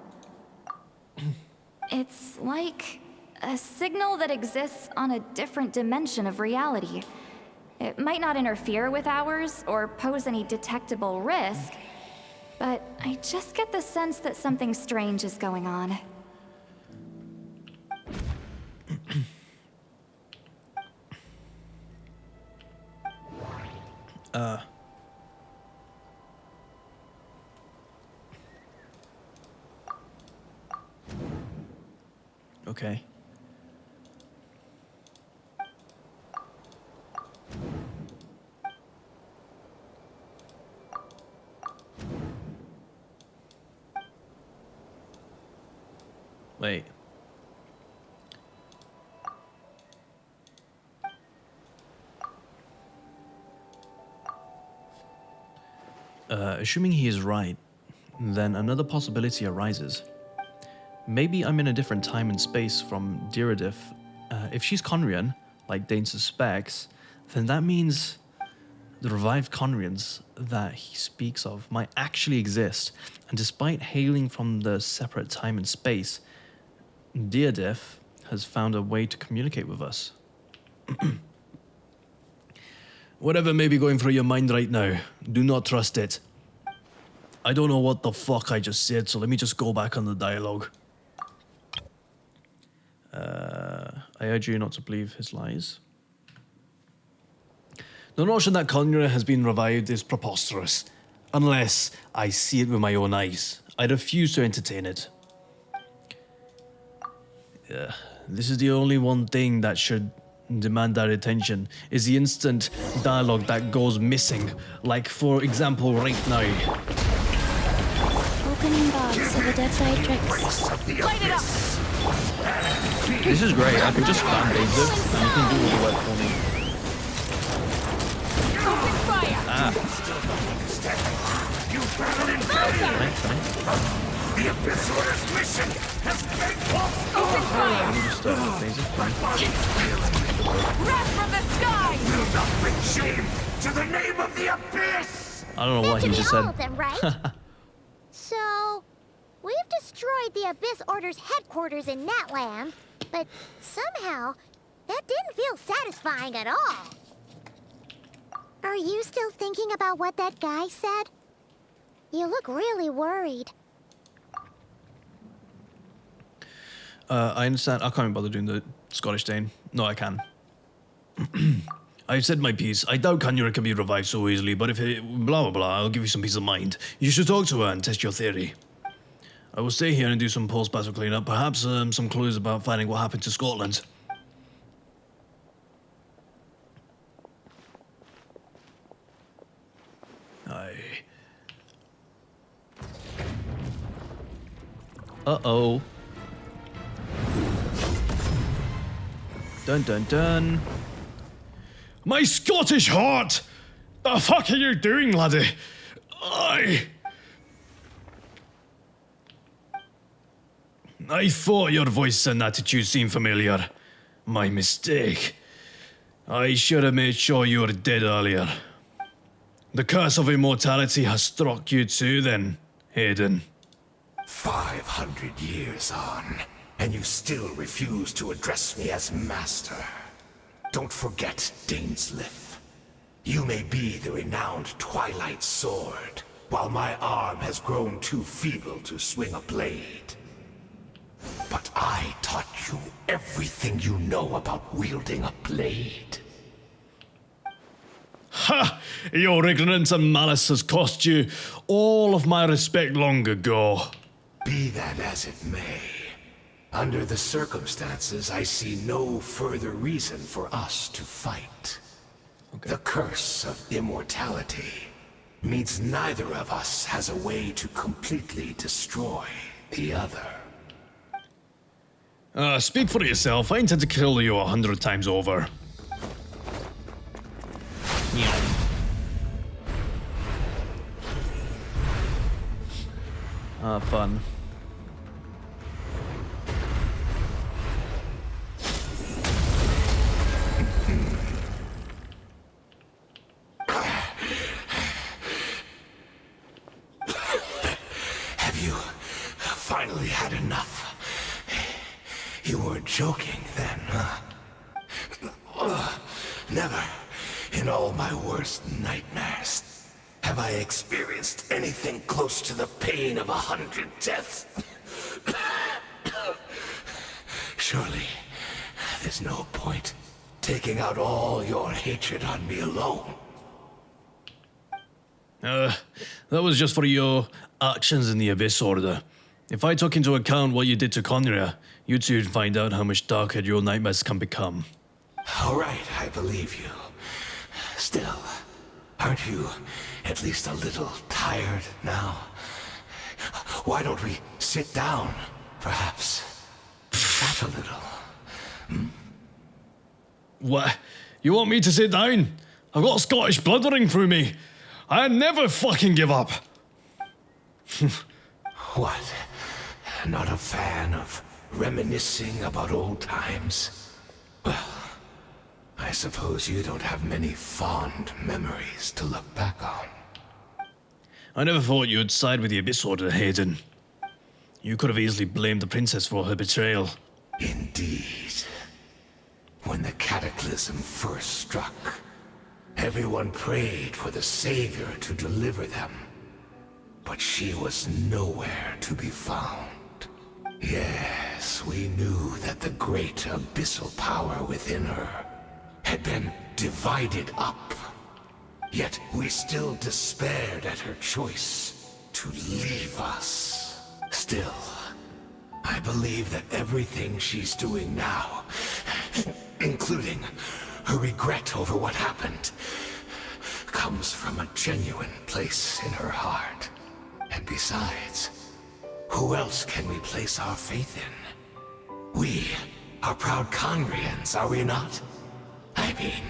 It's like a signal that exists on a different dimension of reality. It might not interfere with ours or pose any detectable risk, but I just get the sense that something strange is going on. Okay. Wait. Assuming he is right, then another possibility arises. Maybe I'm in a different time and space from Diridif. If she's Conrian, like Dane suspects, then that means the revived Conrians that he speaks of might actually exist, and despite hailing from the separate time and space, Diridif has found a way to communicate with us. Whatever may be going through your mind right now, do not trust it. I don't know what the fuck I just said, so let me just go back on the dialogue. I urge you not to believe his lies. The notion that Conura has been revived is preposterous. Unless I see it with my own eyes, I refuse to entertain it. This is the only one thing that should demand our attention, is the instant dialogue that goes missing, like for example right now. Opening box of the Dead Side Tricks. Light it up! This is great. I can just spam Daisy and you can do all the work for me. Open fire! The Abyss Order's mission has been fulfilled! Open fire! Let me just Daisy. Wrath from the sky! Will not bring shame to the name of the Abyss! I don't know what he just all said. of them, right? So, we've destroyed the Abyss Order's headquarters in Natlan, but somehow, that didn't feel satisfying at all. Are you still thinking about what that guy said? You look really worried. I understand. I can't even bother doing the Scottish Dane. No, I can. I've said my piece. I doubt Conura can be revived so easily, but if it... blah, blah, blah, I'll give you some peace of mind. You should talk to her and test your theory. I will stay here and do some post-battle cleanup. Perhaps some clues about finding what happened to Scotland. Aye. Uh-oh. Dun dun dun. My Scottish heart! The fuck are you doing, laddie? I thought your voice and attitude seemed familiar. My mistake. I should have made sure you were dead earlier. The curse of immortality has struck you too then, Hayden. 500 years on, and you still refuse to address me as master. Don't Don't forget, Dainsleif. You may be the renowned Twilight Sword, while my arm has grown too feeble to swing a blade. But I taught you everything you know about wielding a blade. Ha! Your ignorance and malice has cost you all of my respect long ago. Be that as it may, under the circumstances, I see no further reason for us to fight. Okay. The curse of immortality means neither of us has a way to completely destroy the other. Speak for yourself. I intend to kill you 100 times over. Fun. Have you finally had enough? You weren't joking then, huh? Never, in all my worst nightmares, have I experienced anything close to the pain of 100 deaths. Surely, there's no point taking out all your hatred on me alone. That was just for your actions in the Abyss Order. If I took into account what you did to Conria, you'd soon find out how much darker your nightmares can become. All right, I believe you. Still, aren't you at least a little tired now? Why don't we sit down, perhaps? Chat a little. Hmm? What? You want me to sit down? I've got Scottish blood running through me. I never fucking give up. What? Not a fan of reminiscing about old times? Well, I suppose you don't have many fond memories to look back on. I never thought you'd side with the Abyss Order, Hayden. You could have easily blamed the princess for her betrayal. Indeed. When the cataclysm first struck, everyone prayed for the Savior to deliver them. But she was nowhere to be found. Yes, we knew that the great abyssal power within her had been divided up. Yet we still despaired at her choice to leave us. Still, I believe that everything she's doing now, including her regret over what happened, comes from a genuine place in her heart. And besides, who else can we place our faith in? We are proud Congrians, are we not? I mean,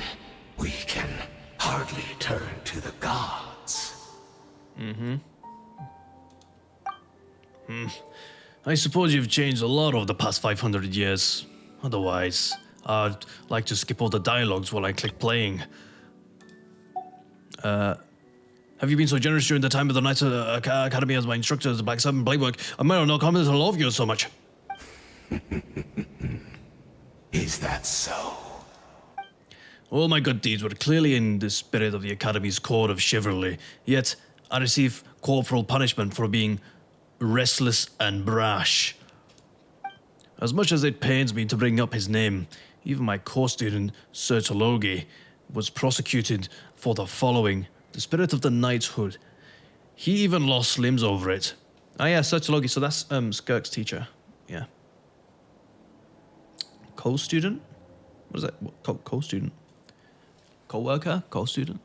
we can hardly turn to the gods. I suppose you've changed a lot over the past 500 years. Otherwise, I'd like to skip all the dialogues while I click playing. Have you been so generous during the time of the Knights Academy as my instructors, Black Seven, Bladework? I might have not commented to love you so much. Is that so? All my good deeds were clearly in the spirit of the Academy's code of chivalry, yet I receive corporal punishment for being restless and brash. As much as it pains me to bring up his name, even my co-student, Sir Tologi, was prosecuted for the following: the spirit of the knighthood. He even lost limbs over it. Ah yeah, Sir Tologi, so that's Skirk's teacher. Yeah. Co-student? What is that? Co-student? Co-worker? Co-student?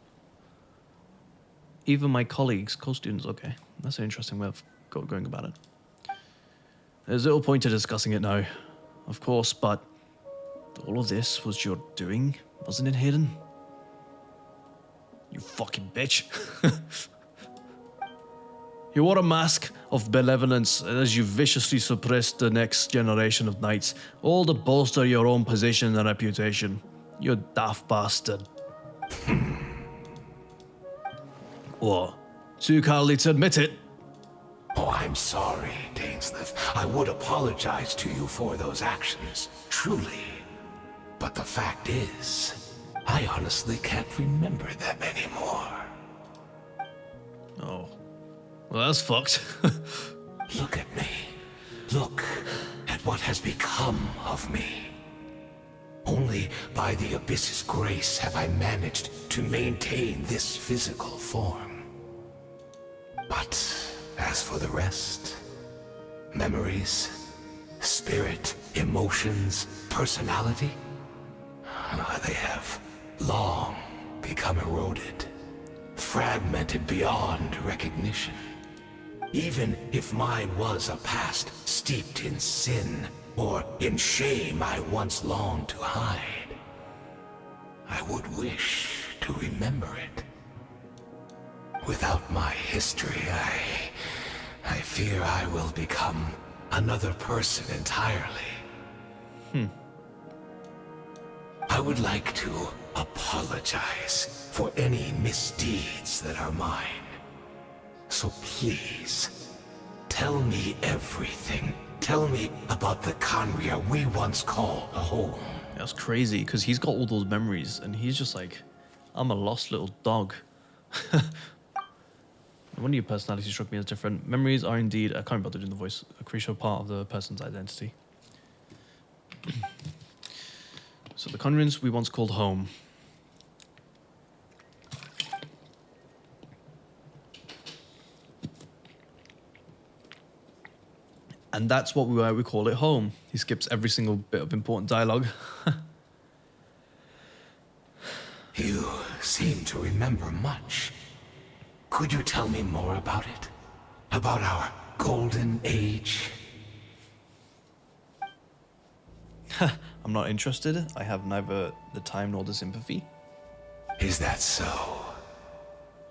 Even my colleagues, co-students, okay. That's an interesting way of going about it. There's little point to discussing it now, of course, but all of this was your doing, wasn't it, Hayden? You fucking bitch. You wore a mask of benevolence as you viciously suppressed the next generation of knights, all to bolster your own position and reputation. You daft bastard. What? Too cowardly to admit it? Oh, I'm sorry, Dainsleif. I would apologize to you for those actions, truly. But the fact is, I honestly can't remember them anymore. Oh. Well, that's fucked. Look at me. Look at what has become of me. Only by the Abyss's grace have I managed to maintain this physical form. But as for the rest, memories, spirit, emotions, personality, they have long become eroded, fragmented beyond recognition. Even if mine was a past steeped in sin or in shame I once longed to hide, I would wish to remember it. Without my history, I fear I will become another person entirely. I would like to apologize for any misdeeds that are mine. So please, tell me everything. Tell me about the Khaenri'ah we once called home. That's crazy, because he's got all those memories, and he's just like, I'm a lost little dog. One of your personalities struck me as different. Memories are indeed, I can't bother doing the voice, a crucial part of the person's identity. So the Khaenri'ahs we once called home. And that's why we call it home. He skips every single bit of important dialogue. You seem to remember much. Could you tell me more about it? About our golden age? I'm not interested. I have neither the time nor the sympathy. Is that so?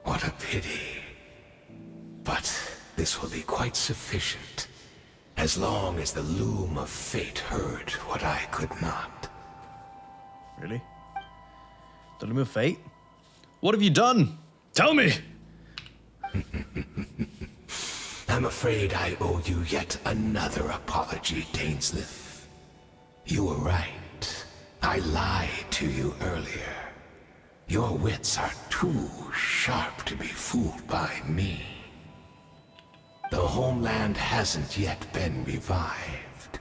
What a pity. But this will be quite sufficient. As long as the loom of fate heard what I could not. Really? The loom of fate? What have you done? Tell me! I'm afraid I owe you yet another apology, Dainslith. You were right. I lied to you earlier. Your wits are too sharp to be fooled by me. The homeland hasn't yet been revived.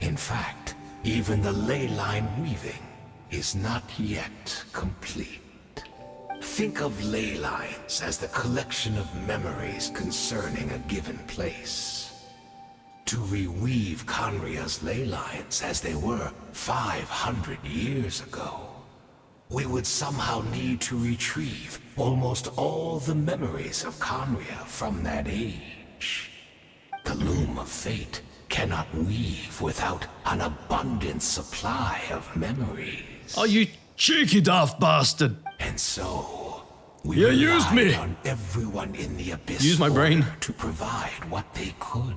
In fact, even the ley line weaving is not yet complete. Think of ley lines as the collection of memories concerning a given place. To reweave Khaenri'ah's ley lines as they were 500 years ago, we would somehow need to retrieve almost all the memories of Khaenri'ah from that age. The loom of fate cannot weave without an abundant supply of memories. Oh, you cheeky daft bastard! And so, we used me! on everyone in the Abyss Use my brain. to provide what they could.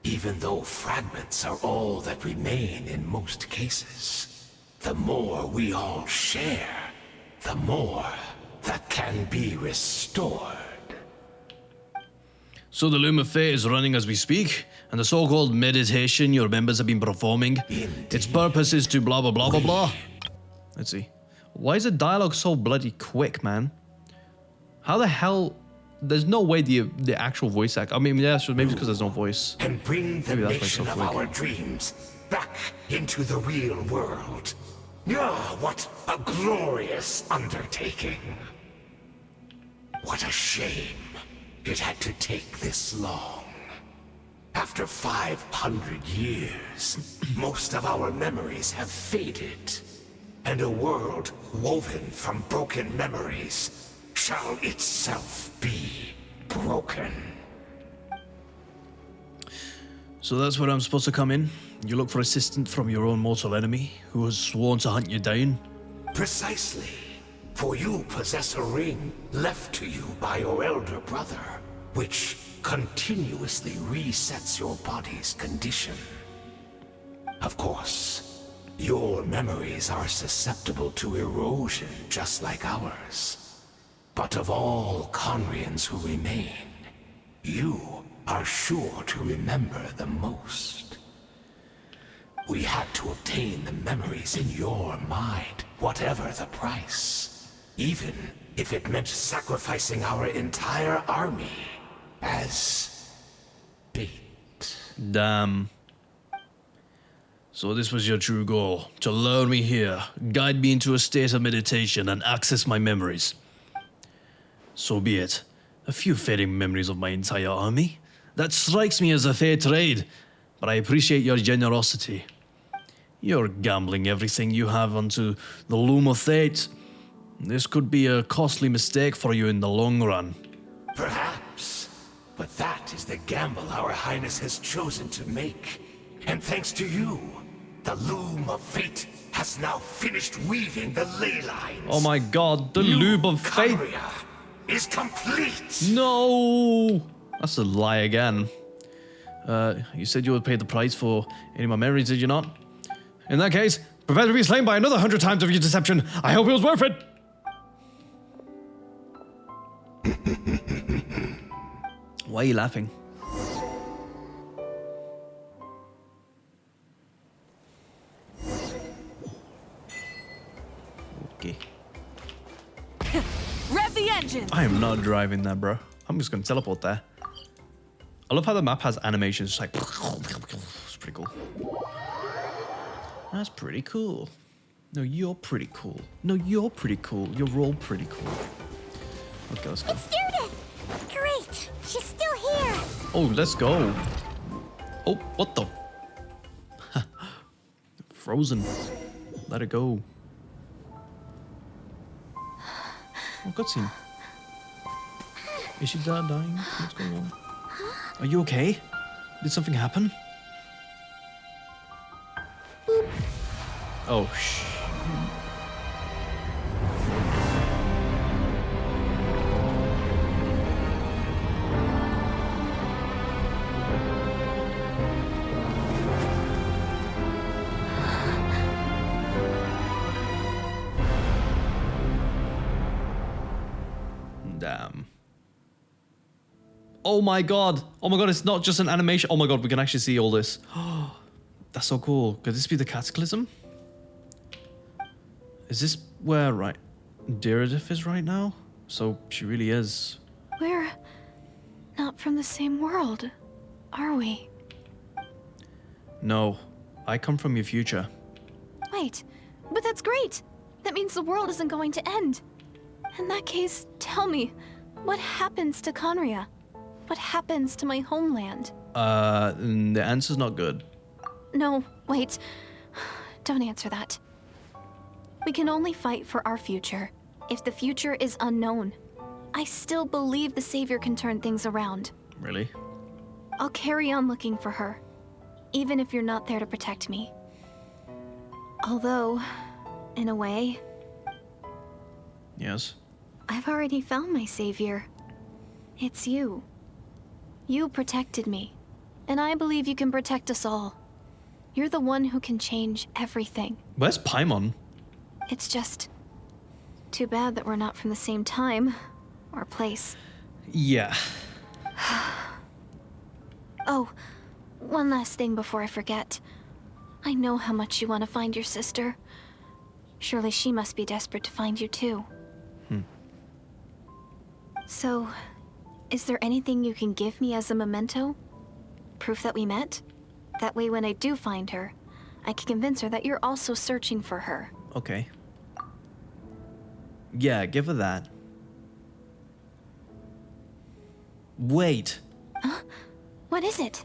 Even though fragments are all that remain in most cases, the more we all share, the more that can be restored. So the loom of fate is running as we speak, and the so-called meditation your members have been performing, its purpose is to blah blah blah blah blah. Let's see. Why is the dialogue so bloody quick, man? How the hell? There's no way the actual voice act. I mean, yeah, sure, maybe it's because there's no voice. And bring the Maybe that's why it's nation so of quick. our dreams back into the real world. Ah, what a glorious undertaking. What a shame it had to take this long. After 500 years, most of our memories have faded, and a world woven from broken memories shall itself be broken. So that's where I'm supposed to come in? You look for assistance from your own mortal enemy, who has sworn to hunt you down? Precisely. For you possess a ring left to you by your elder brother, which continuously resets your body's condition. Of course, your memories are susceptible to erosion just like ours. But of all Khaenri'ahs who remain, you are sure to remember the most. We had to obtain the memories in your mind, whatever the price. Even if it meant sacrificing our entire army as bait. Damn. So this was your true goal, to lure me here, guide me into a state of meditation and access my memories. So be it. A few fading memories of my entire army. That strikes me as a fair trade, but I appreciate your generosity. You're gambling everything you have onto the loom of fate. This could be a costly mistake for you in the long run. Perhaps, but that is the gamble our Highness has chosen to make. And thanks to you, the loom of fate has now finished weaving the ley lines. Oh my god, the loom of fate is complete. No! That's a lie again. You said you would pay the price for any of my memories, did you not? In that case, prepare to be slain by another 100 times of your deception. I hope it was worth it. Why are you laughing? Okay. Rev the engine! I am not driving that, bro. I'm just gonna teleport there. I love how the map has animations, just like it's pretty cool. That's pretty cool. No, you're pretty cool. No, you're pretty cool. You're all pretty cool. Okay, let's go. It's Judith! Great! She's still here! Oh, let's go. Oh, what the? Frozen. Let it go. Oh, cutscene. Is she dying? What's going on? Are you okay? Did something happen? Oh, shh. Damn. Oh my god. Oh my god, it's not just an animation. Oh my god, we can actually see all this. That's so cool. Could this be the Cataclysm? Is this where Diridif is right now? So she really is. We're not from the same world, are we? No, I come from your future. Wait, but that's great. That means the world isn't going to end. In that case, tell me, what happens to Conria? What happens to my homeland? The answer's not good. No, wait. Don't answer that. We can only fight for our future if the future is unknown. I still believe the Savior can turn things around. Really? I'll carry on looking for her, even if you're not there to protect me. Although, in a way... Yes? I've already found my Savior. It's you. You protected me, and I believe you can protect us all. You're the one who can change everything. Where's Paimon? It's just too bad that we're not from the same time or place. Yeah. Oh, one last thing before I forget. I know how much you want to find your sister. Surely she must be desperate to find you too. So, is there anything you can give me as a memento? Proof that we met? That way when I do find her, I can convince her that you're also searching for her. Okay. Yeah, give her that. Wait. Huh? What is it?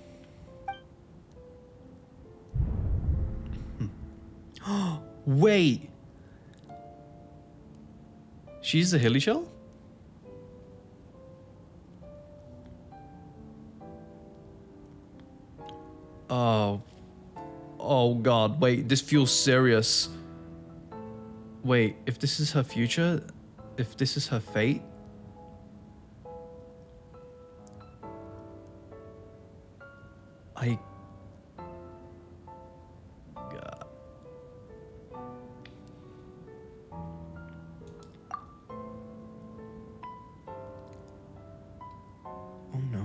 Wait. She's the Hilly Shell? Oh. Oh god, wait, this feels serious. Wait, if this is her future, if this is her fate, God. Oh no.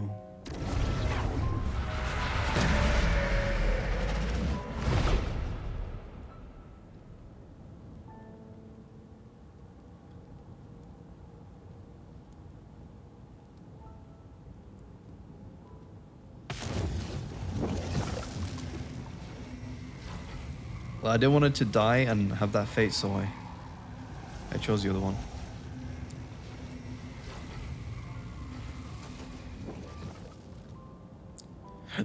Well, I didn't want it to die and have that fate, so I chose the other one.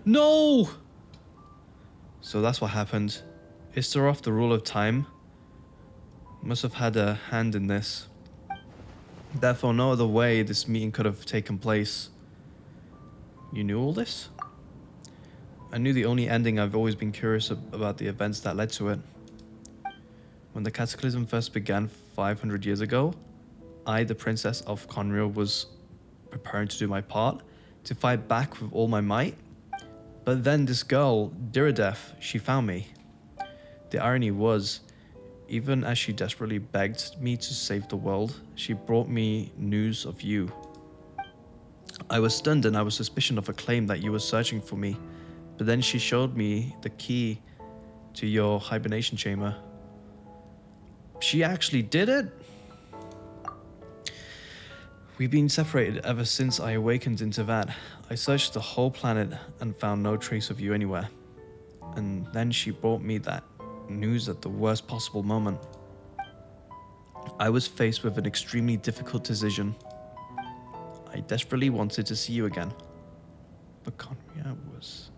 No! So that's what happened. Istaroth, the ruler of time, must have had a hand in this. Therefore, no other way this meeting could have taken place. You knew all this? I knew the only ending. I've always been curious about the events that led to it. When the cataclysm first began 500 years ago, I, the Princess of Conria, was preparing to do my part, to fight back with all my might. But then this girl, Diridef, she found me. The irony was, even as she desperately begged me to save the world, she brought me news of you. I was stunned and I was suspicious of a claim that you were searching for me, but then she showed me the key to your hibernation chamber. She actually did it? We've been separated ever since I awakened into that. I searched the whole planet and found no trace of you anywhere. And then she brought me that news at the worst possible moment. I was faced with an extremely difficult decision. I desperately wanted to see you again. But Conria was...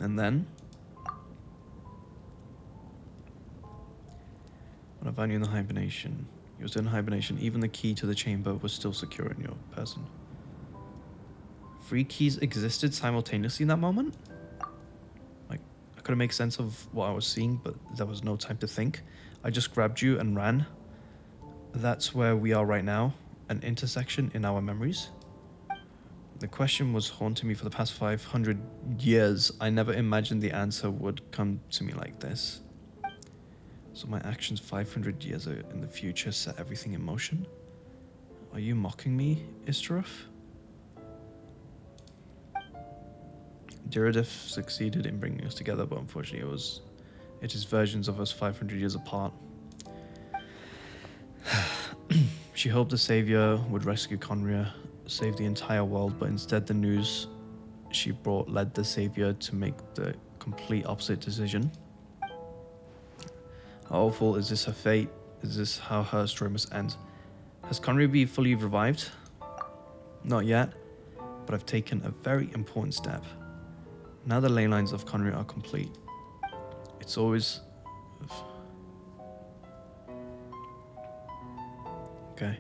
And then, when I found you in the hibernation, you were still in hibernation, even the key to the chamber was still secure in your person. 3 keys existed simultaneously in that moment? Like, I couldn't make sense of what I was seeing, but there was no time to think. I just grabbed you and ran. That's where we are right now, an intersection in our memories. The question was haunting me for the past 500 years. I never imagined the answer would come to me like this. So my actions 500 years in the future set everything in motion? Are you mocking me, Istaroth? Diridef succeeded in bringing us together, but unfortunately it is versions of us 500 years apart. She hoped the savior would rescue Conria, save the entire world, but instead the news she brought led the savior to make the complete opposite decision. How awful is this her fate? Is this how her story must end? Has Conria been fully revived? Not yet, but I've taken a very important step. Now the ley lines of Conria are complete. It's always... Okay.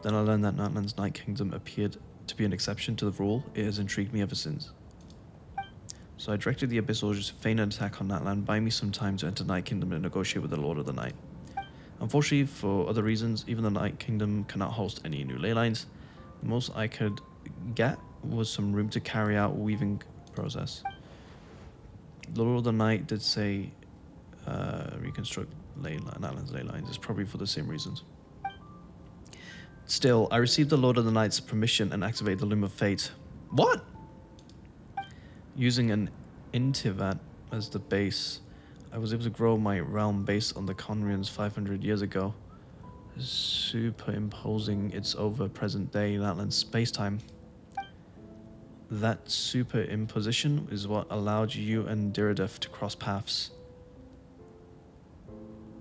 Then I learned that Natlan's Night Kingdom appeared to be an exception to the rule. It has intrigued me ever since. So I directed the Abyss soldiers to feign an attack on Natlan, buy me some time to enter Night Kingdom and negotiate with the Lord of the Night. Unfortunately, for other reasons, even the Night Kingdom cannot host any new ley lines. The most I could get was some room to carry out a weaving process. The Lord of the Night did say reconstruct Natlan's ley lines. It's probably for the same reasons. Still, I received the Lord of the Night's permission and activated the Loom of Fate. What? Using an Intivat as the base, I was able to grow my realm based on the Conrians 500 years ago, superimposing its over present-day Natlan space-time. That superimposition is what allowed you and Diridef to cross paths.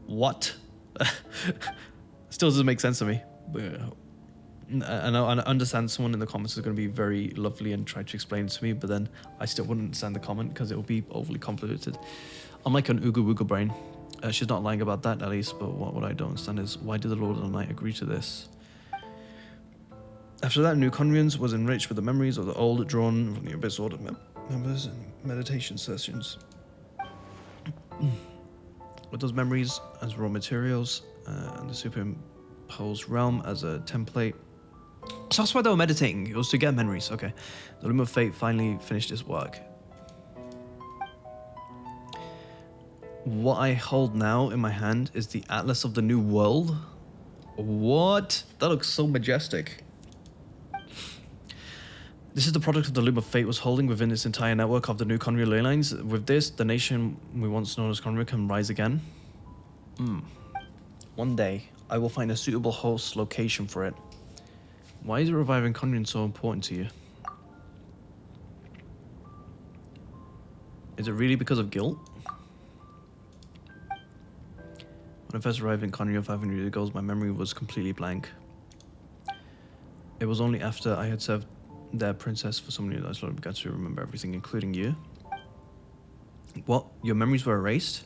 What? Still doesn't make sense to me. I know, I understand someone in the comments is going to be very lovely and try to explain it to me, but then I still wouldn't understand the comment because it will be overly convoluted. I'm like an Ooga Wooga brain. She's not lying about that, at least, but what I don't understand is why did the Lord of the Night agree to this? After that, New Conrians was enriched with the memories of the old drawn from the Abyss Order members and meditation sessions. With those memories as raw materials and the superimposed realm as a template. So that's why they were meditating. It was to get memories. Okay. The Loom of Fate finally finished its work. What I hold now in my hand is the Atlas of the New World. What? That looks so majestic. This is the product of the Loom of Fate was holding within its entire network of the new Conria ley lines. With this, the nation we once known as Conria can rise again. One day, I will find a suitable host location for it. Why is reviving Conrian so important to you? Is it really because of guilt? When I first arrived in Conrian 500 years ago, my memory was completely blank. It was only after I had served their princess for so many years that I slowly began to remember everything, including you. What? Your memories were erased?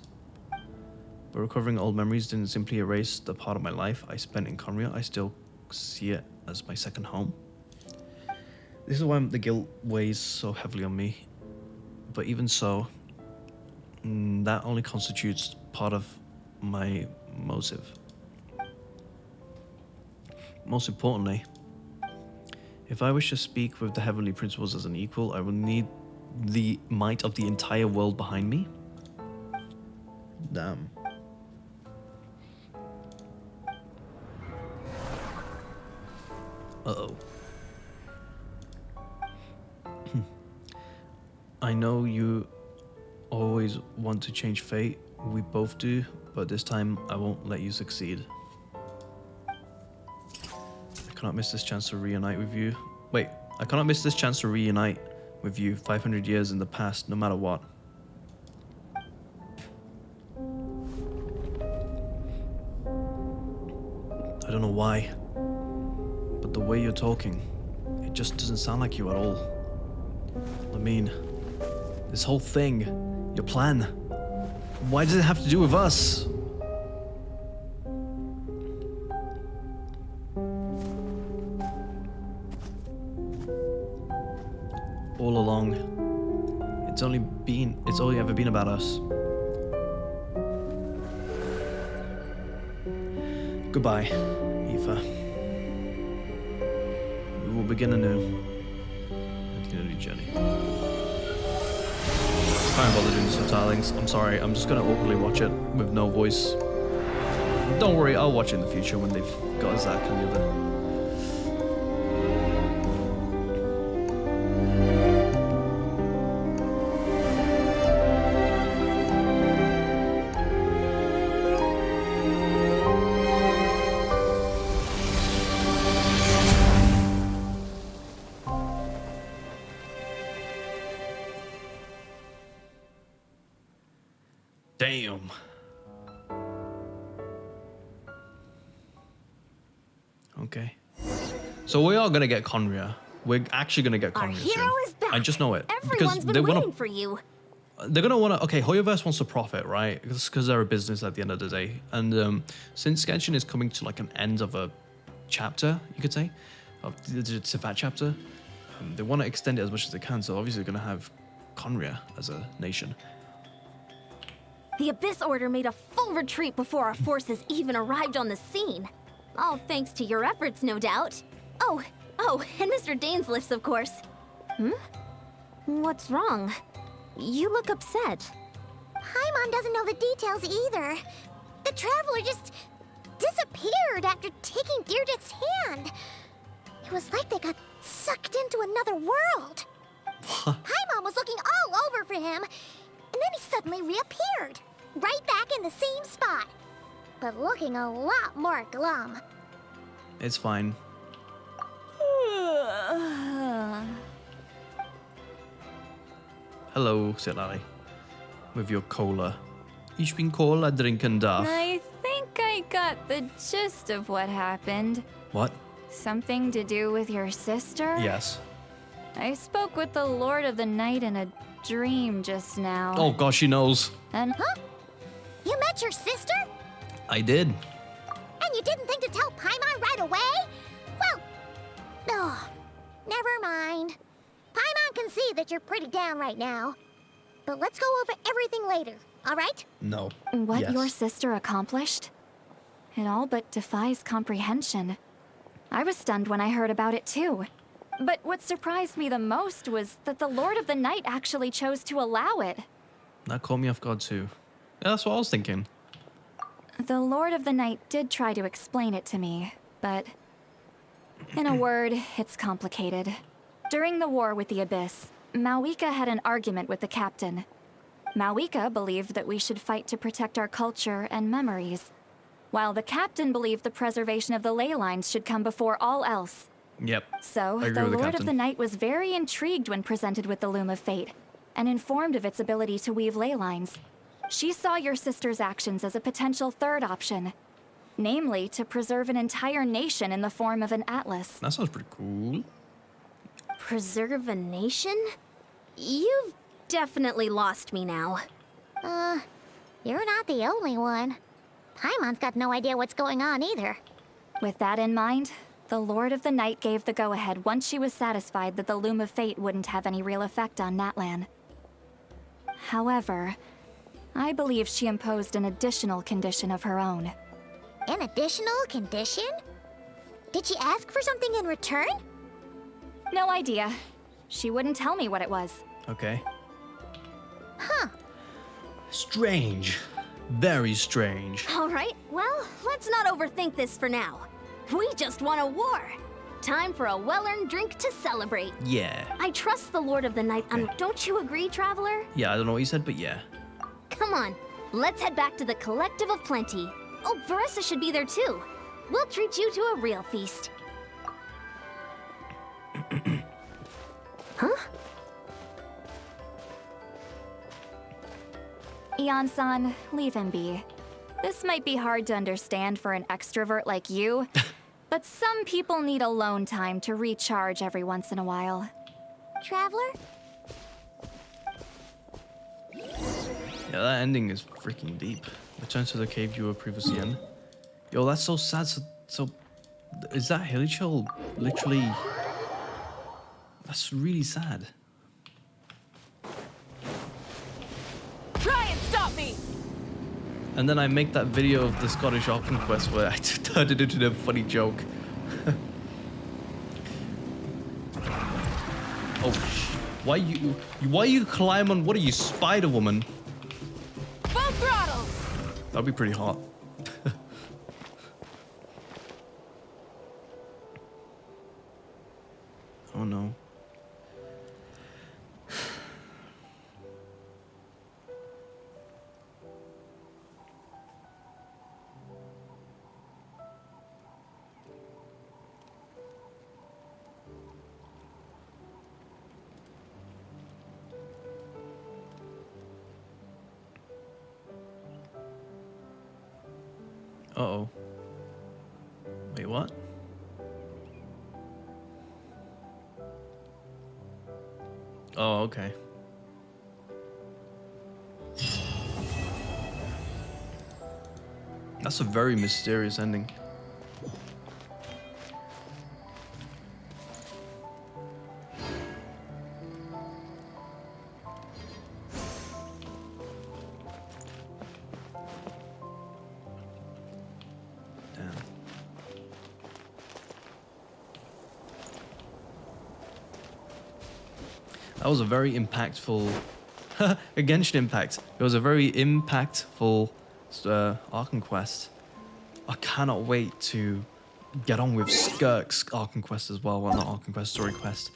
But recovering old memories didn't simply erase the part of my life I spent in Conria. I still see it as my second home. This is why the guilt weighs so heavily on me. But even so, that only constitutes part of my motive. Most importantly, if I wish to speak with the heavenly principles as an equal, I will need the might of the entire world behind me. Damn. Uh-oh. I know you always want to change fate. We both do, but this time I won't let you succeed. I cannot miss this chance to reunite with you. Wait, I cannot miss this chance to reunite with you 500 years in the past, no matter what. I don't know why, but the way you're talking, it just doesn't sound like you at all. I mean, this whole thing, your plan, why does it have to do with us? All along, it's only ever been about us. Goodbye, Aoife. We will begin anew. Journey. I can't bother doing the subtitlings. I'm sorry, I'm just gonna awkwardly watch it with no voice. Don't worry, I'll watch it in the future when they've got Zach and the other. Damn. Okay. So we are gonna get Conria. We're actually gonna get Conria. Our hero is back. I just know it. Everyone's been waiting for you. They're gonna wanna. Okay, Hoyoverse wants to profit, right? Because they're a business at the end of the day. And since Genshin is coming to like an end of a chapter, you could say, of the Sifat chapter, they want to extend it as much as they can. So obviously, they're gonna have Conria as a nation. The Abyss Order made a full retreat before our forces even arrived on the scene. All thanks to your efforts, no doubt. Oh, and Mr. Dainsliff's, of course. What's wrong? You look upset. Paimon doesn't know the details either. The Traveler just disappeared after taking Deirdre's hand. It was like they got sucked into another world. Paimon was looking all over for him, and then he suddenly reappeared. Right back in the same spot. But looking a lot more glum. It's fine. Hello, Silali. With your cola. Ich bin Cola trinken darf. I think I got the gist of what happened. What? Something to do with your sister? Yes. I spoke with the Lord of the Night in a dream just now. Oh gosh, she knows. And You met your sister? I did. And you didn't think to tell Paimon right away? Well, never mind. Paimon can see that you're pretty down right now. But let's go over everything later, all right? No. What Yes. your sister accomplished? It all but defies comprehension. I was stunned when I heard about it too. But what surprised me the most was that the Lord of the Night actually chose to allow it. That caught me off guard too. Yeah, that's what I was thinking. The Lord of the Night did try to explain it to me, but in a word, it's complicated. During the war with the Abyss, Malwika had an argument with the captain. Mawika believed that we should fight to protect our culture and memories, while the captain believed the preservation of the ley lines should come before all else. Yep. So, I agree the with the Lord of captain. the Night was very intrigued when presented with the Loom of Fate, and informed of its ability to weave ley lines. She saw your sister's actions as a potential third option, namely to preserve an entire nation in the form of an atlas. That sounds pretty cool. Preserve a nation? You've definitely lost me now. You're not the only one. Paimon's got no idea what's going on either. With that in mind, the Lord of the Night gave the go-ahead once she was satisfied that the Loom of Fate wouldn't have any real effect on Natlan. However, I believe she imposed an additional condition of her own. An additional condition? Did she ask for something in return? No idea. She wouldn't tell me what it was. Okay. Huh. Strange. Very strange. All right, well, let's not overthink this for now. We just won a war. Time for a well-earned drink to celebrate. Yeah. I trust the Lord of the Night. Okay. Don't you agree, Traveler? Yeah, I don't know what you said, but yeah. Come on, let's head back to the Collective of Plenty. Oh, Varessa should be there too. We'll treat you to a real feast. Huh? Ian-san, leave him be. This might be hard to understand for an extrovert like you, but some people need alone time to recharge every once in a while. Traveler? Yeah, that ending is freaking deep. Return to the cave you were previously in. Yo, that's so sad. So is that Hilichurl literally... That's really sad. Try and stop me! And then I make that video of the Scottish Arkham quest where I turned it into a funny joke. Oh, why you climb on? What are you, Spider Woman? Full throttle! That'd be pretty hot. Oh no. Uh-oh. Wait, what? Oh, okay. That's a very mysterious ending. Damn. That was a very impactful... a Genshin impact. It was a very impactful Arkham quest. I cannot wait to get on with Skirk's Arkham quest as well. Well, not Arkham quest, story quest.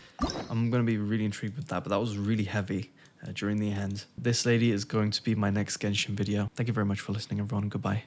I'm going to be really intrigued with that, but that was really heavy during the end. This lady is going to be my next Genshin video. Thank you very much for listening, everyone. Goodbye.